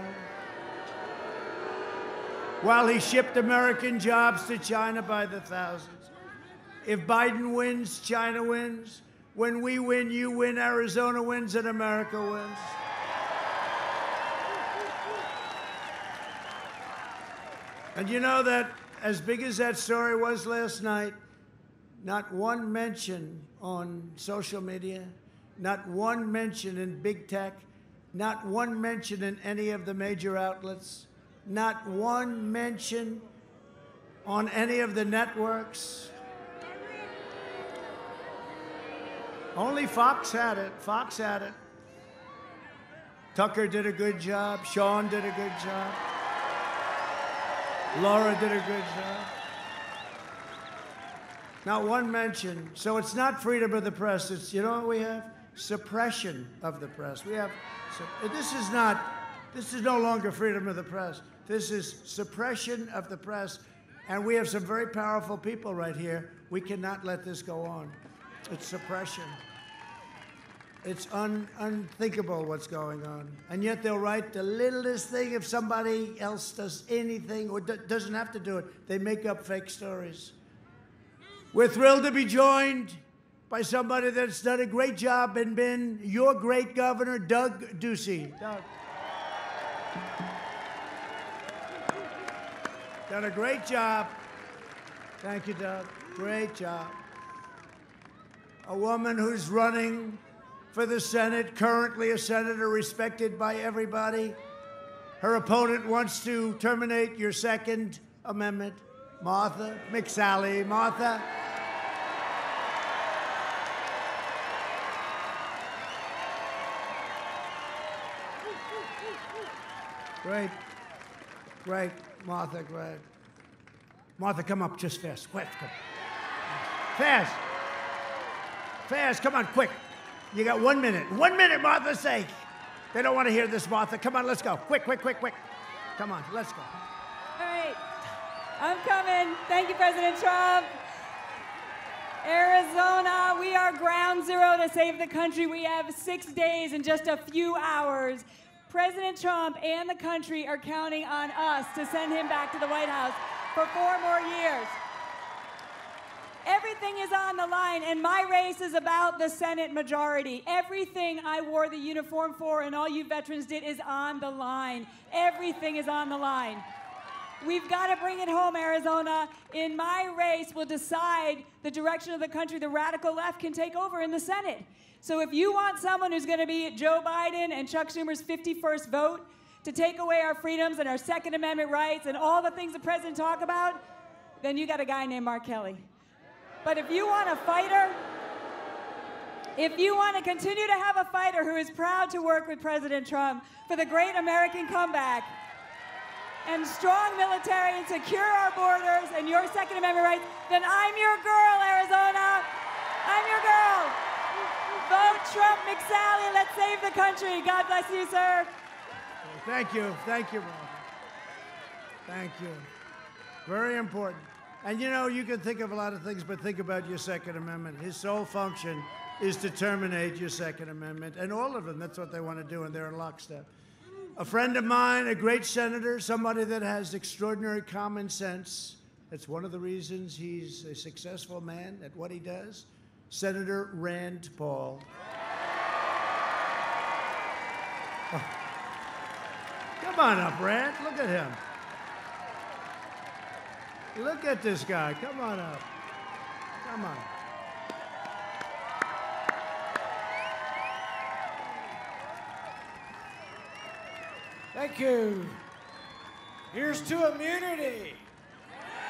while he shipped American jobs to China by the thousands. If Biden wins, China wins. When we win, you win, Arizona wins, and America wins. And you know that as big as that story was last night, not one mention on social media, not one mention in big tech, not one mention in any of the major outlets, not one mention on any of the networks. Only Fox had it. Fox had it. Tucker did a good job. Sean did a good job. Laura did a good job. Not one mention. So it's not freedom of the press. It's, you know what we have? Suppression of the press. We have, this is no longer freedom of the press. This is suppression of the press. And we have some very powerful people right here. We cannot let this go on. It's suppression. It's unthinkable what's going on. And yet they'll write the littlest thing if somebody else does anything or doesn't have to do it. They make up fake stories. We're thrilled to be joined by somebody that's done a great job and been your great governor, Doug Ducey. Doug. Done a great job. Thank you, Doug. Great job. A woman who's running for the Senate, currently a senator respected by everybody. Her opponent wants to terminate your Second Amendment. Martha McSally. Martha. Great. Great. Martha, great. Martha, come up just fast. Quick, come. Fast. Fast, come on, quick. You got 1 minute. 1 minute, Martha, say. They don't want to hear this, Martha. Come on, let's go. Quick, quick, quick, quick. Come on, let's go. All right. I'm coming. Thank you, President Trump. Arizona, we are ground zero to save the country. We have 6 days and just a few hours. President Trump and the country are counting on us to send him back to the White House for 4 more years. Everything is on the line, and my race is about the Senate majority. Everything I wore the uniform for and all you veterans did is on the line. Everything is on the line. We've got to bring it home, Arizona. In my race, we'll decide the direction of the country. The radical left can take over in the Senate. So if you want someone who's going to be Joe Biden and Chuck Schumer's 51st vote to take away our freedoms and our Second Amendment rights and all the things the president talked about, then you got a guy named Mark Kelly. But if you want a fighter, if you want to continue to have a fighter who is proud to work with President Trump for the great American comeback and strong military and secure our borders and your Second Amendment rights, then I'm your girl, Arizona. I'm your girl. Vote Trump McSally. Let's save the country. God bless you, sir. Thank you. Thank you, Martha. Thank you. Very important. And you know, you can think of a lot of things, but think about your Second Amendment. His sole function is to terminate your Second Amendment. And all of them, that's what they want to do, and they're in lockstep. A friend of mine, a great senator, somebody that has extraordinary common sense. That's one of the reasons he's a successful man at what he does. Senator Rand Paul. Oh. Come on up, Rand. Look at him. Look at this guy. Come on up. Come on. Thank you. Here's to immunity.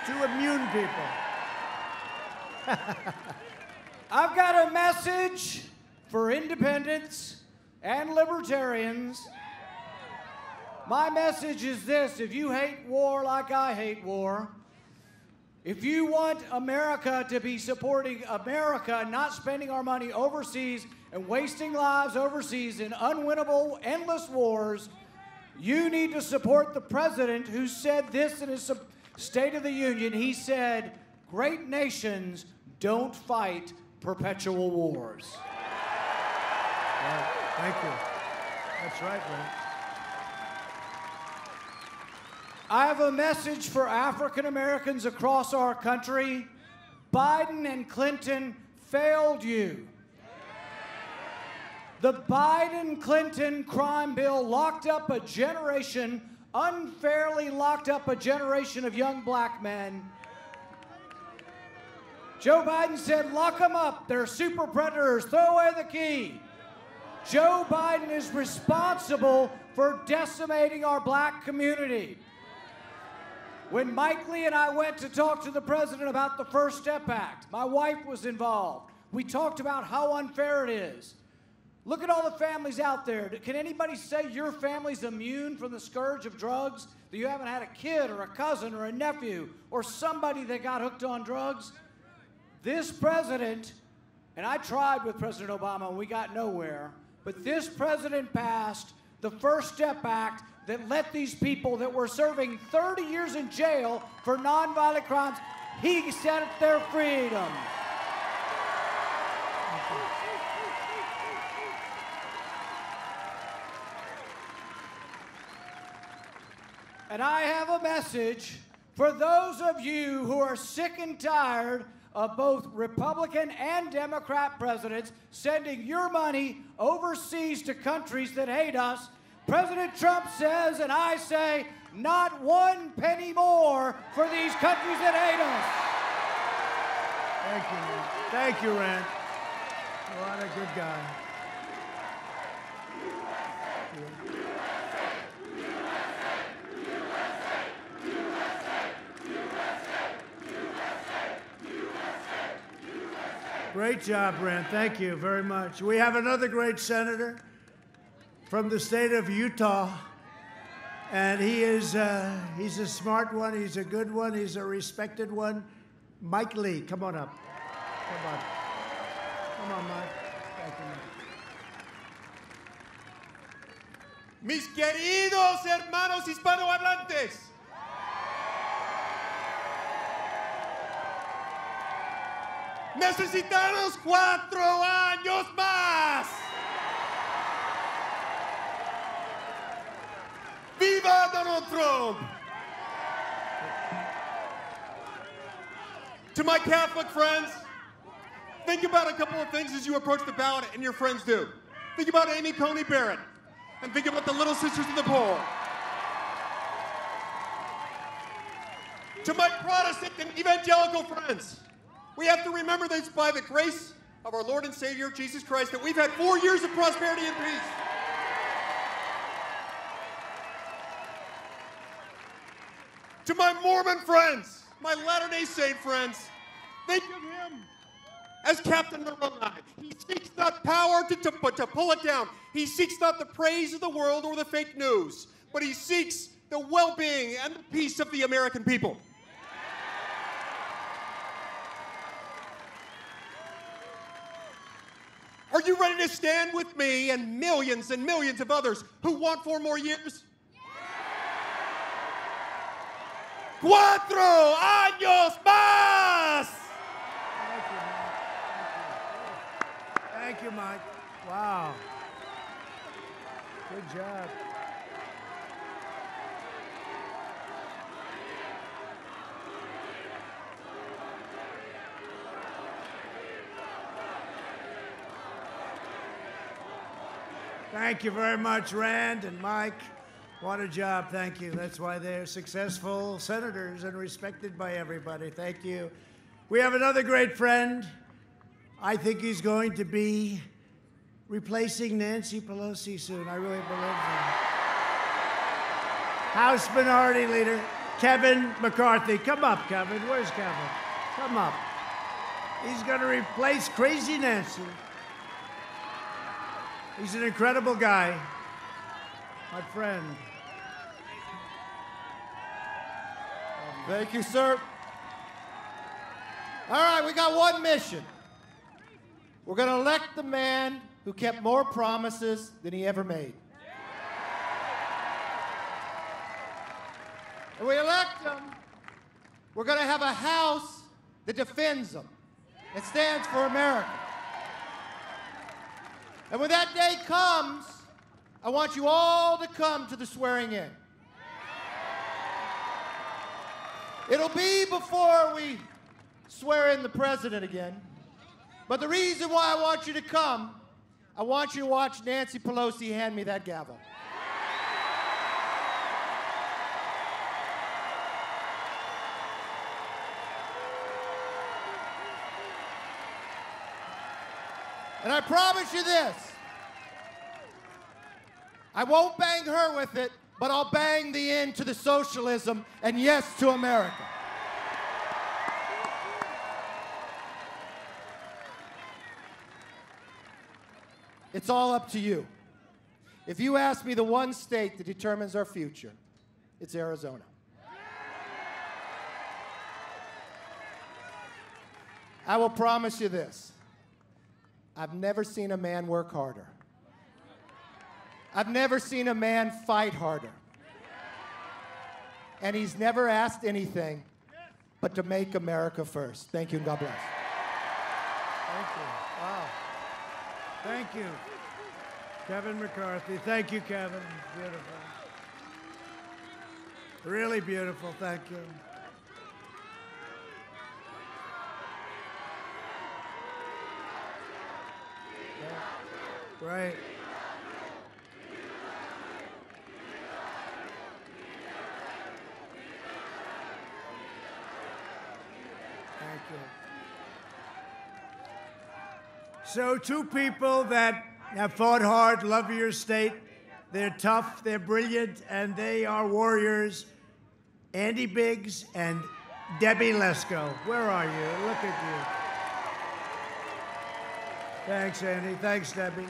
To immune people. I've got a message for independents and libertarians. My message is this: if you hate war like I hate war, if you want America to be supporting America, not spending our money overseas and wasting lives overseas in unwinnable, endless wars, you need to support the president who said this in his State of the Union. He said, "Great nations don't fight perpetual wars." Right. Thank you. That's right, Brent. I have a message for African Americans across our country. Biden and Clinton failed you. The Biden-Clinton crime bill locked up a generation unfairly locked up a generation of young black men. Joe Biden said, lock them up. They're super predators. Throw away the key. Joe Biden is responsible for decimating our black community. When Mike Lee and I went to talk to the president about the First Step Act, my wife was involved. We talked about how unfair it is. Look at all the families out there. Can anybody say your family's immune from the scourge of drugs? That you haven't had a kid or a cousin or a nephew or somebody that got hooked on drugs? This president, and I tried with President Obama and we got nowhere, but this president passed the First Step Act that let these people that were serving 30 years in jail for nonviolent crimes, he set their freedom. And I have a message for those of you who are sick and tired of both Republican and Democrat presidents sending your money overseas to countries that hate us. President Trump says, and I say, not one penny more for these countries that hate us. Thank you, Rand. Thank you, Rand. What a good guy. Great job, Rand. Thank you very much. We have another great senator from the state of Utah, and he's a smart one. He's a good one. He's a respected one. Mike Lee, come on up. Come on. Come on, Mike. Thank you, Mike. Mis queridos hermanos hispanohablantes, necesitamos 4 años más. ¡Viva Donald Trump! To my Catholic friends, think about a couple of things as you approach the ballot, and your friends do. Think about Amy Coney Barrett, and think about the Little Sisters of the Poor. To my Protestant and evangelical friends, we have to remember that it's by the grace of our Lord and Savior, Jesus Christ, that we've had 4 years of prosperity and peace. To my Mormon friends, my Latter-day Saint friends, think of him as Captain Moroni. He seeks not power but to pull it down. He seeks not the praise of the world or the fake news, but he seeks the well-being and the peace of the American people. Are you ready to stand with me and millions of others who want 4 more years? 4 años más! Thank you, Mike. Wow. Good job. Thank you very much, Rand and Mike. What a job. Thank you. That's why they're successful senators and respected by everybody. Thank you. We have another great friend. I think he's going to be replacing Nancy Pelosi soon. I really believe that. House Minority Leader Kevin McCarthy. Come up, Kevin. Where's Kevin? Come up. He's going to replace Crazy Nancy. He's an incredible guy, my friend. Thank you, sir. All right, we got one mission. We're going to elect the man who kept more promises than he ever made. And we elect him, we're going to have a House that defends him. It stands for America. And when that day comes, I want you all to come to the swearing in. It'll be before we swear in the president again. But the reason why I want you to come, I want you to watch Nancy Pelosi hand me that gavel. And I promise you this. I won't bang her with it, but I'll bang the end to the socialism and yes to America. It's all up to you. If you ask me the one state that determines our future, it's Arizona. I will promise you this. I've never seen a man work harder. I've never seen a man fight harder. And he's never asked anything but to make America first. Thank you and God bless. Thank you. Wow. Thank you. Kevin McCarthy. Thank you, Kevin. Beautiful. Really beautiful. Thank you. Yeah. Right. Thank you. So, two people that have fought hard, love your state. They're tough, they're brilliant, and they are warriors. Andy Biggs and Debbie Lesko. Where are you? Look at you. Thanks, Andy. Thanks, Debbie.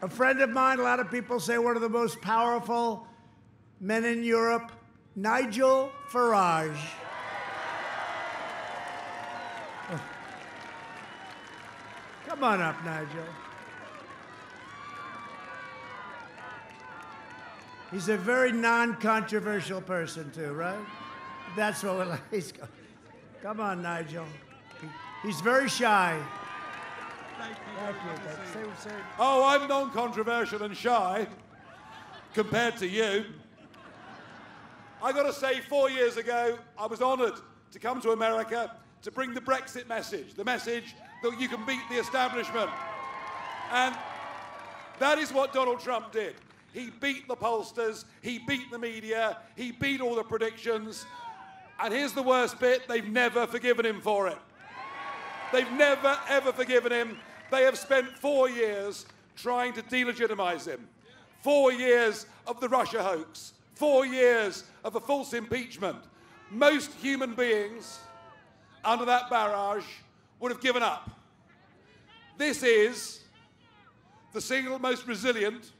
A friend of mine, a lot of people say one of the most powerful men in Europe, Nigel Farage. Come on up, Nigel. He's a very non-controversial person, too, right? That's what we're like. Come on, Nigel. He's very shy. Thank you. Oh, I'm non-controversial and shy compared to you. I got to say, 4 years ago, I was honored to come to America to bring the Brexit message, the message that you can beat the establishment. And that is what Donald Trump did. He beat the pollsters, he beat the media, he beat all the predictions. And here's the worst bit, they've never forgiven him for it. They've never, ever forgiven him. They have spent 4 years trying to delegitimize him. 4 years of the Russia hoax. 4 years of a false impeachment. Most human beings under that barrage would have given up. This is the single most resilient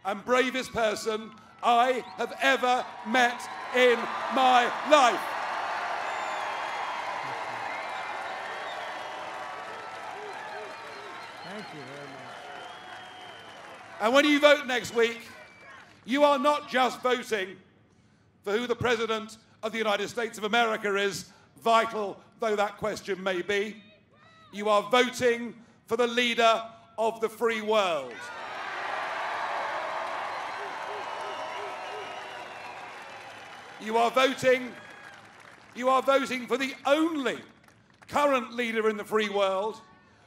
and bravest person I have ever met in my life. Thank you very much. And when you vote next week, you are not just voting for who the President of the United States of America is, vital though that question may be. You are voting for the leader of the free world. You are voting for the only current leader in the free world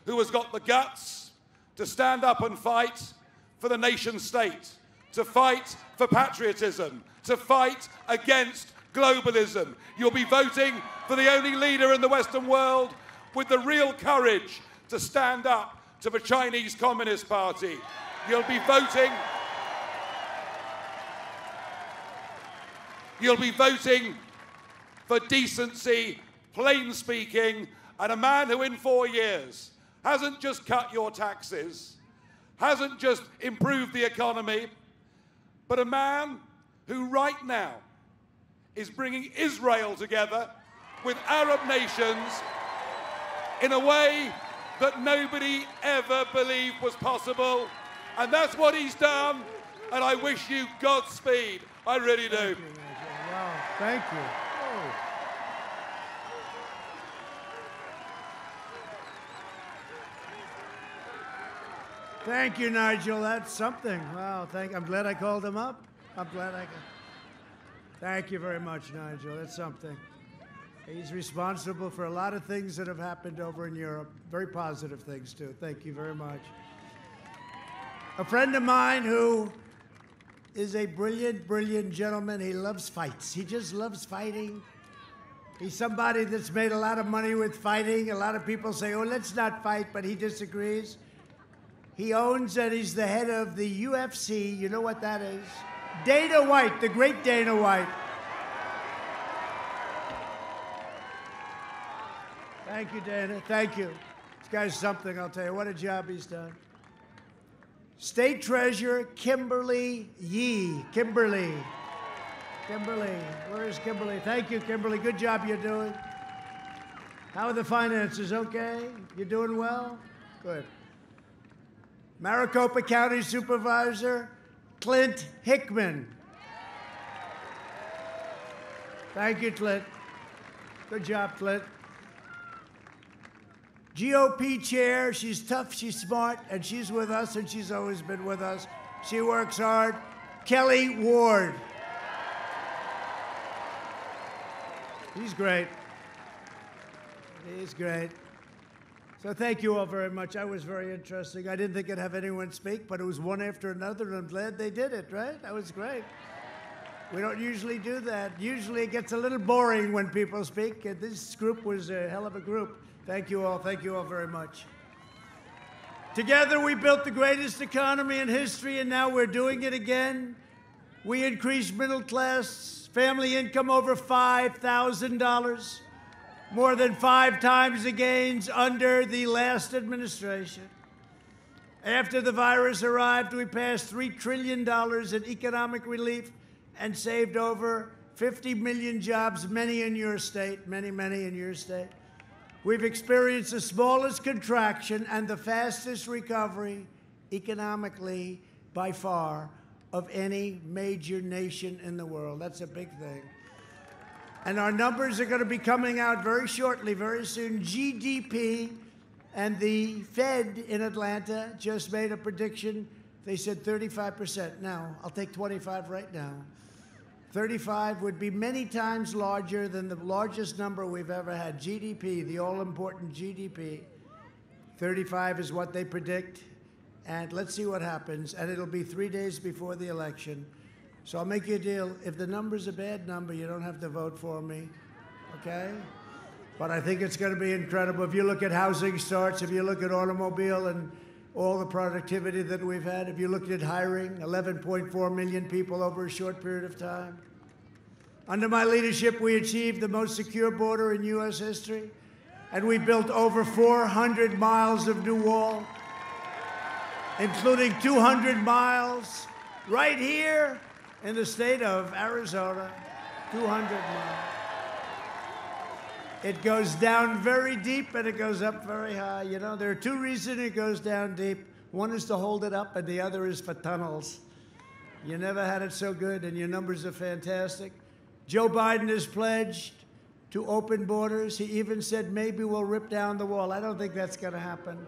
who has got the guts to stand up and fight for the nation state, to fight for patriotism, to fight against globalism. You'll be voting for the only leader in the Western world with the real courage to stand up to the Chinese Communist Party. You'll be voting for decency, plain speaking, and a man who in 4 years hasn't just cut your taxes, hasn't just improved the economy, but a man who right now is bringing Israel together with Arab nations in a way that nobody ever believed was possible. And that's what he's done, and I wish you Godspeed. I really do. Thank you, wow, thank you. Oh. Thank you, Nigel. That's something. Wow, I'm glad I called him up. I'm glad I could. Thank you very much, Nigel. That's something. He's responsible for a lot of things that have happened over in Europe. Very positive things, too. Thank you very much. A friend of mine who is a brilliant, brilliant gentleman. He loves fights. He just loves fighting. He's somebody that's made a lot of money with fighting. A lot of people say, oh, let's not fight, but he disagrees. He owns and he's the head of the UFC. You know what that is? Dana White, the great Dana White. Thank you, Dana. Thank you. This guy's something, I'll tell you. What a job he's done. State Treasurer Kimberly Yee. Kimberly. Where is Kimberly? Thank you, Kimberly. Good job you're doing. How are the finances? Okay? You doing well? Good. Maricopa County Supervisor Clint Hickman. Thank you, Clint. Good job, Clint. GOP chair, she's tough, she's smart, and she's with us, and she's always been with us. She works hard. Kelly Ward. He's great. He's great. So thank you all very much. That was very interesting. I didn't think I'd have anyone speak, but it was one after another, and I'm glad they did it, right? That was great. We don't usually do that. Usually it gets a little boring when people speak. This group was a hell of a group. Thank you all. Thank you all very much. Together we built the greatest economy in history, and now we're doing it again. We increased middle class family income over $5,000, more than 5 times the gains under the last administration. After the virus arrived, we passed $3 trillion in economic relief and saved over 50 million jobs, many in your state, many in your state. We've experienced the smallest contraction and the fastest recovery economically by far of any major nation in the world. That's a big thing. And our numbers are going to be coming out very shortly, very soon. GDP, and the Fed in Atlanta just made a prediction. They said 35%. Now, I'll take 25 right now. 35 would be many times larger than the largest number we've ever had. GDP, the all-important GDP. 35 is what they predict. And let's see what happens. And it'll be 3 days before the election. So I'll make you a deal. If the number's a bad number, you don't have to vote for me, okay? But I think it's going to be incredible. If you look at housing starts, if you look at automobile and all the productivity that we've had, if you look at hiring, 11.4 million people over a short period of time. Under my leadership, we achieved the most secure border in U.S. history, and we built over 400 miles of new wall, including 200 miles right here in the state of Arizona, 200 miles. It goes down very deep and it goes up very high. You know, there are 2 reasons it goes down deep. One is to hold it up, and the other is for tunnels. You never had it so good, and your numbers are fantastic. Joe Biden has pledged to open borders. He even said maybe we'll rip down the wall. I don't think that's going to happen.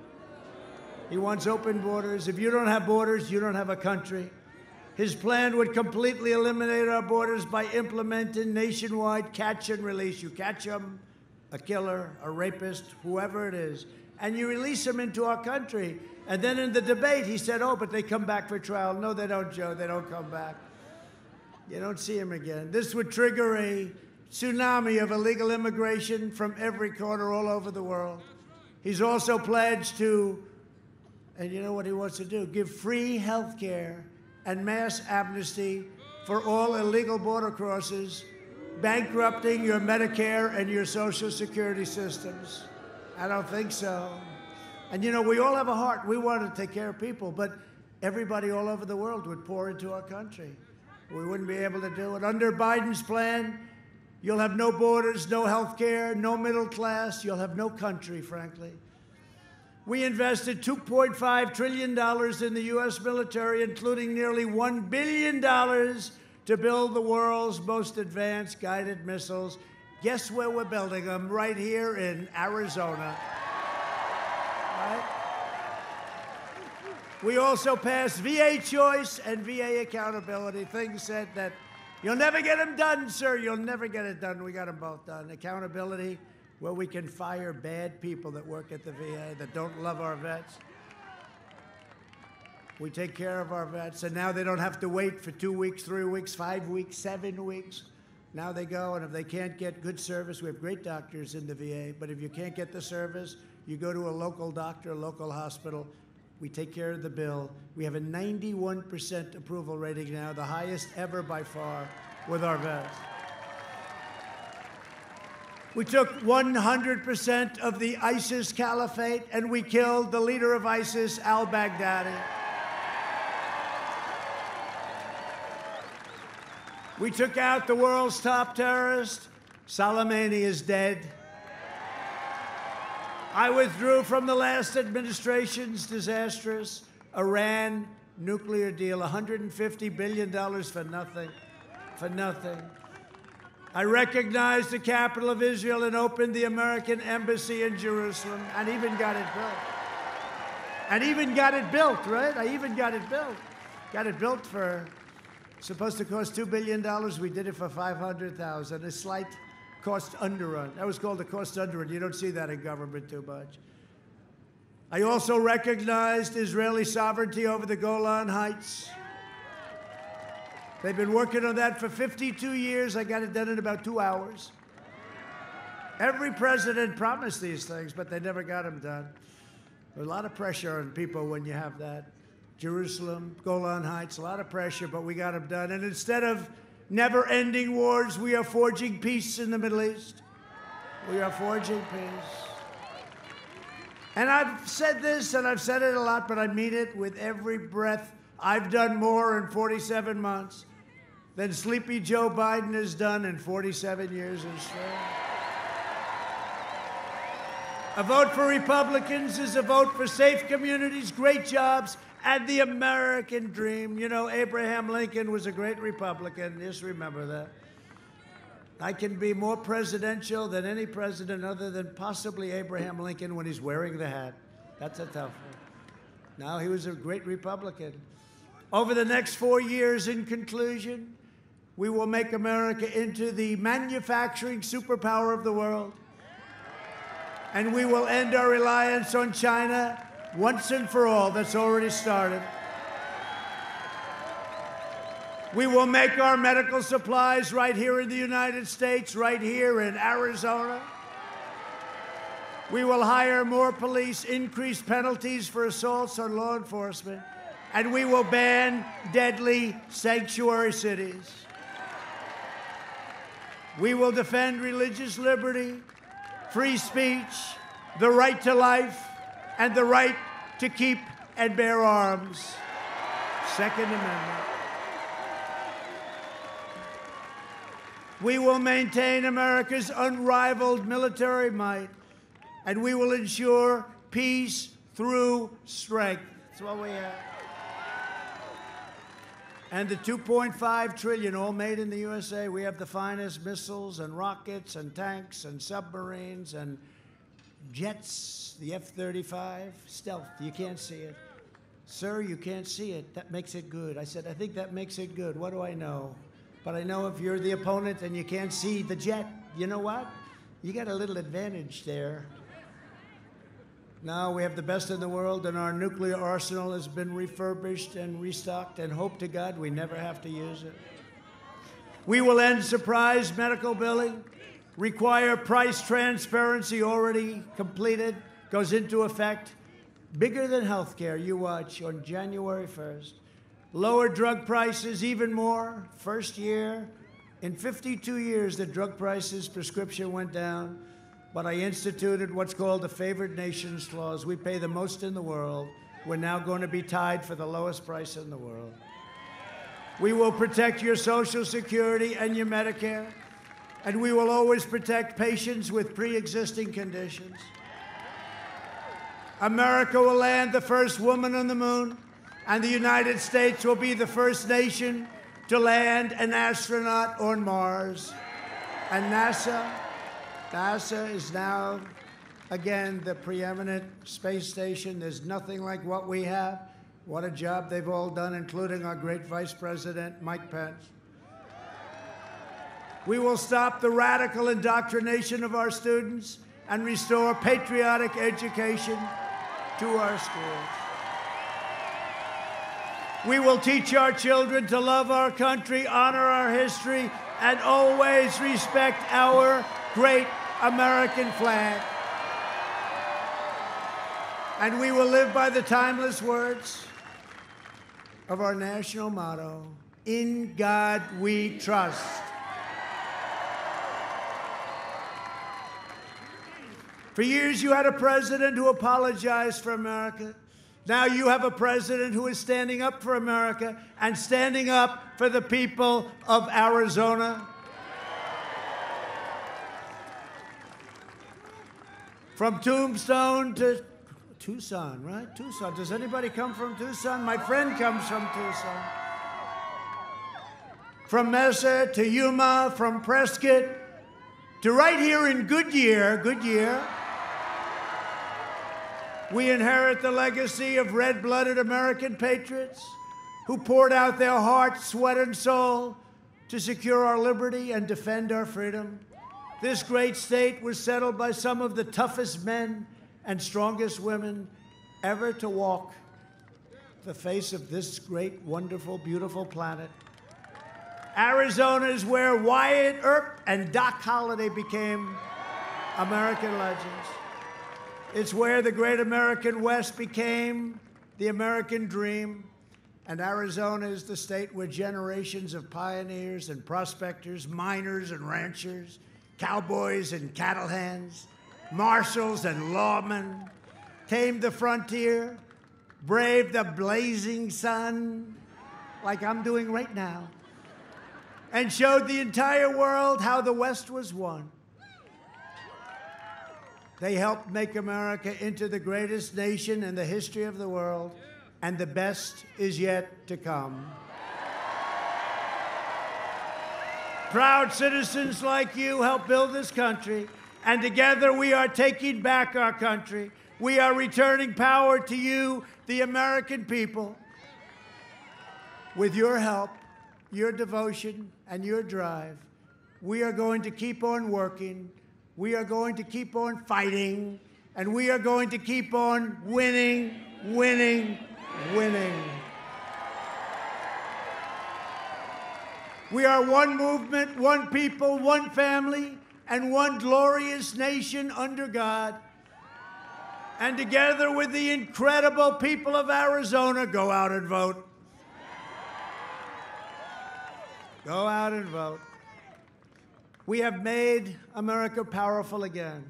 He wants open borders. If you don't have borders, you don't have a country. His plan would completely eliminate our borders by implementing nationwide catch and release. You catch them, a killer, a rapist, whoever it is, and you release them into our country. And then in the debate, he said, oh, but they come back for trial. No, they don't, Joe. They don't come back. You don't see them again. This would trigger a tsunami of illegal immigration from every corner all over the world. He's also pledged to, and you know what he wants to do, give free health care and mass amnesty for all illegal border crossers, bankrupting your Medicare and your Social Security systems. I don't think so. And you know, we all have a heart. We want to take care of people, but everybody all over the world would pour into our country. We wouldn't be able to do it. Under Biden's plan, you'll have no borders, no health care, no middle class. You'll have no country, frankly. We invested $2.5 trillion in the U.S. military, including nearly $1 billion to build the world's most advanced guided missiles. Guess where we're building them? Right here in Arizona. Right? We also passed VA choice and VA accountability. Things said that you'll never get them done, sir. You'll never get it done. We got them both done. Accountability, where we can fire bad people that work at the VA that don't love our vets. We take care of our vets, and now they don't have to wait for 2 weeks, 3 weeks, 5 weeks, 7 weeks. Now they go, and if they can't get good service, we have great doctors in the VA, but if you can't get the service, you go to a local doctor, a local hospital. We take care of the bill. We have a 91% approval rating now, the highest ever by far with our vets. We took 100% of the ISIS caliphate, and we killed the leader of ISIS, al-Baghdadi. We took out the world's top terrorist. Soleimani is dead. I withdrew from the last administration's disastrous Iran nuclear deal, $150 billion for nothing, for nothing. I recognized the capital of Israel and opened the American embassy in Jerusalem and even got it built. And even got it built, right? I even got it built. Got it built for, supposed to cost $2 billion. We did it for $500,000, a slight cost underrun. That was called a cost underrun. You don't see that in government too much. I also recognized Israeli sovereignty over the Golan Heights. They've been working on that for 52 years. I got it done in about 2 hours. Every president promised these things, but they never got them done. There's a lot of pressure on people when you have that. Jerusalem, Golan Heights, a lot of pressure, but we got them done. And instead of never-ending wars, we are forging peace in the Middle East. We are forging peace. And I've said this, and I've said it a lot, but I mean it with every breath. I've done more in 47 months than Sleepy Joe Biden has done in 47 years in straight. A vote for Republicans is a vote for safe communities, great jobs, and the American dream. You know, Abraham Lincoln was a great Republican. Just remember that. I can be more presidential than any president other than possibly Abraham Lincoln when he's wearing the hat. That's a tough one. No, he was a great Republican. Over the next 4 years, in conclusion, we will make America into the manufacturing superpower of the world. And we will end our reliance on China once and for all. That's already started. We will make our medical supplies right here in the United States, right here in Arizona. We will hire more police, increase penalties for assaults on law enforcement, and we will ban deadly sanctuary cities. We will defend religious liberty, free speech, the right to life, and the right to keep and bear arms. Second Amendment. We will maintain America's unrivaled military might, and we will ensure peace through strength. That's what we have. And the $2.5 trillion, all made in the USA. We have the finest missiles and rockets and tanks and submarines and jets, the F-35, stealth. You can't see it. Sir, you can't see it. That makes it good. I said, I think that makes it good. What do I know? But I know if you're the opponent and you can't see the jet, you know what? You got a little advantage there. Now we have the best in the world, and our nuclear arsenal has been refurbished and restocked, and hope to God we never have to use it. We will end surprise medical billing, require price transparency already completed, goes into effect, bigger than health care, you watch, on January 1st. Lower drug prices even more, first year. In 52 years, the drug prices prescription went down, but I instituted what's called the favored nations clause. We pay the most in the world. We're now going to be tied for the lowest price in the world. We will protect your Social Security and your Medicare, and we will always protect patients with pre-existing conditions. America will land the first woman on the moon, and the United States will be the first nation to land an astronaut on Mars. And NASA is now, again, the preeminent space station. There's nothing like what we have. What a job they've all done, including our great Vice President, Mike Pence. We will stop the radical indoctrination of our students and restore patriotic education to our schools. We will teach our children to love our country, honor our history, and always respect our great American flag. And we will live by the timeless words of our national motto, "In God we trust." For years, you had a president who apologized for America. Now you have a president who is standing up for America and standing up for the people of Arizona. From Tombstone to Tucson, right? Tucson. Does anybody come from Tucson? My friend comes from Tucson. From Mesa to Yuma, from Prescott to right here in Goodyear, we inherit the legacy of red-blooded American patriots who poured out their heart, sweat, and soul to secure our liberty and defend our freedom. This great state was settled by some of the toughest men and strongest women ever to walk the face of this great, wonderful, beautiful planet. Arizona is where Wyatt Earp and Doc Holliday became American legends. It's where the great American West became the American dream. And Arizona is the state where generations of pioneers and prospectors, miners and ranchers, cowboys and cattle hands, marshals and lawmen tamed the frontier, braved the blazing sun, like I'm doing right now, and showed the entire world how the West was won. They helped make America into the greatest nation in the history of the world, and the best is yet to come. Proud citizens like you helped build this country, and together we are taking back our country. We are returning power to you, the American people. With your help, your devotion, and your drive, we are going to keep on working. We are going to keep on fighting, and we are going to keep on winning, winning, winning. We are one movement, one people, one family, and one glorious nation under God. And together with the incredible people of Arizona, go out and vote. Go out and vote. We have made America powerful again.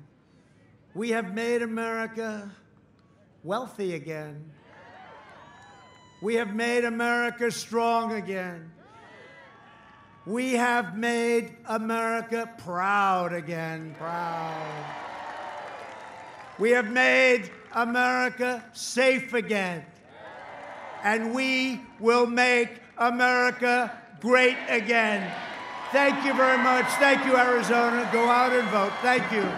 We have made America wealthy again. We have made America strong again. We have made America proud again, proud. We have made America safe again. And we will make America great again. Thank you very much. Thank you, Arizona. Go out and vote. Thank you.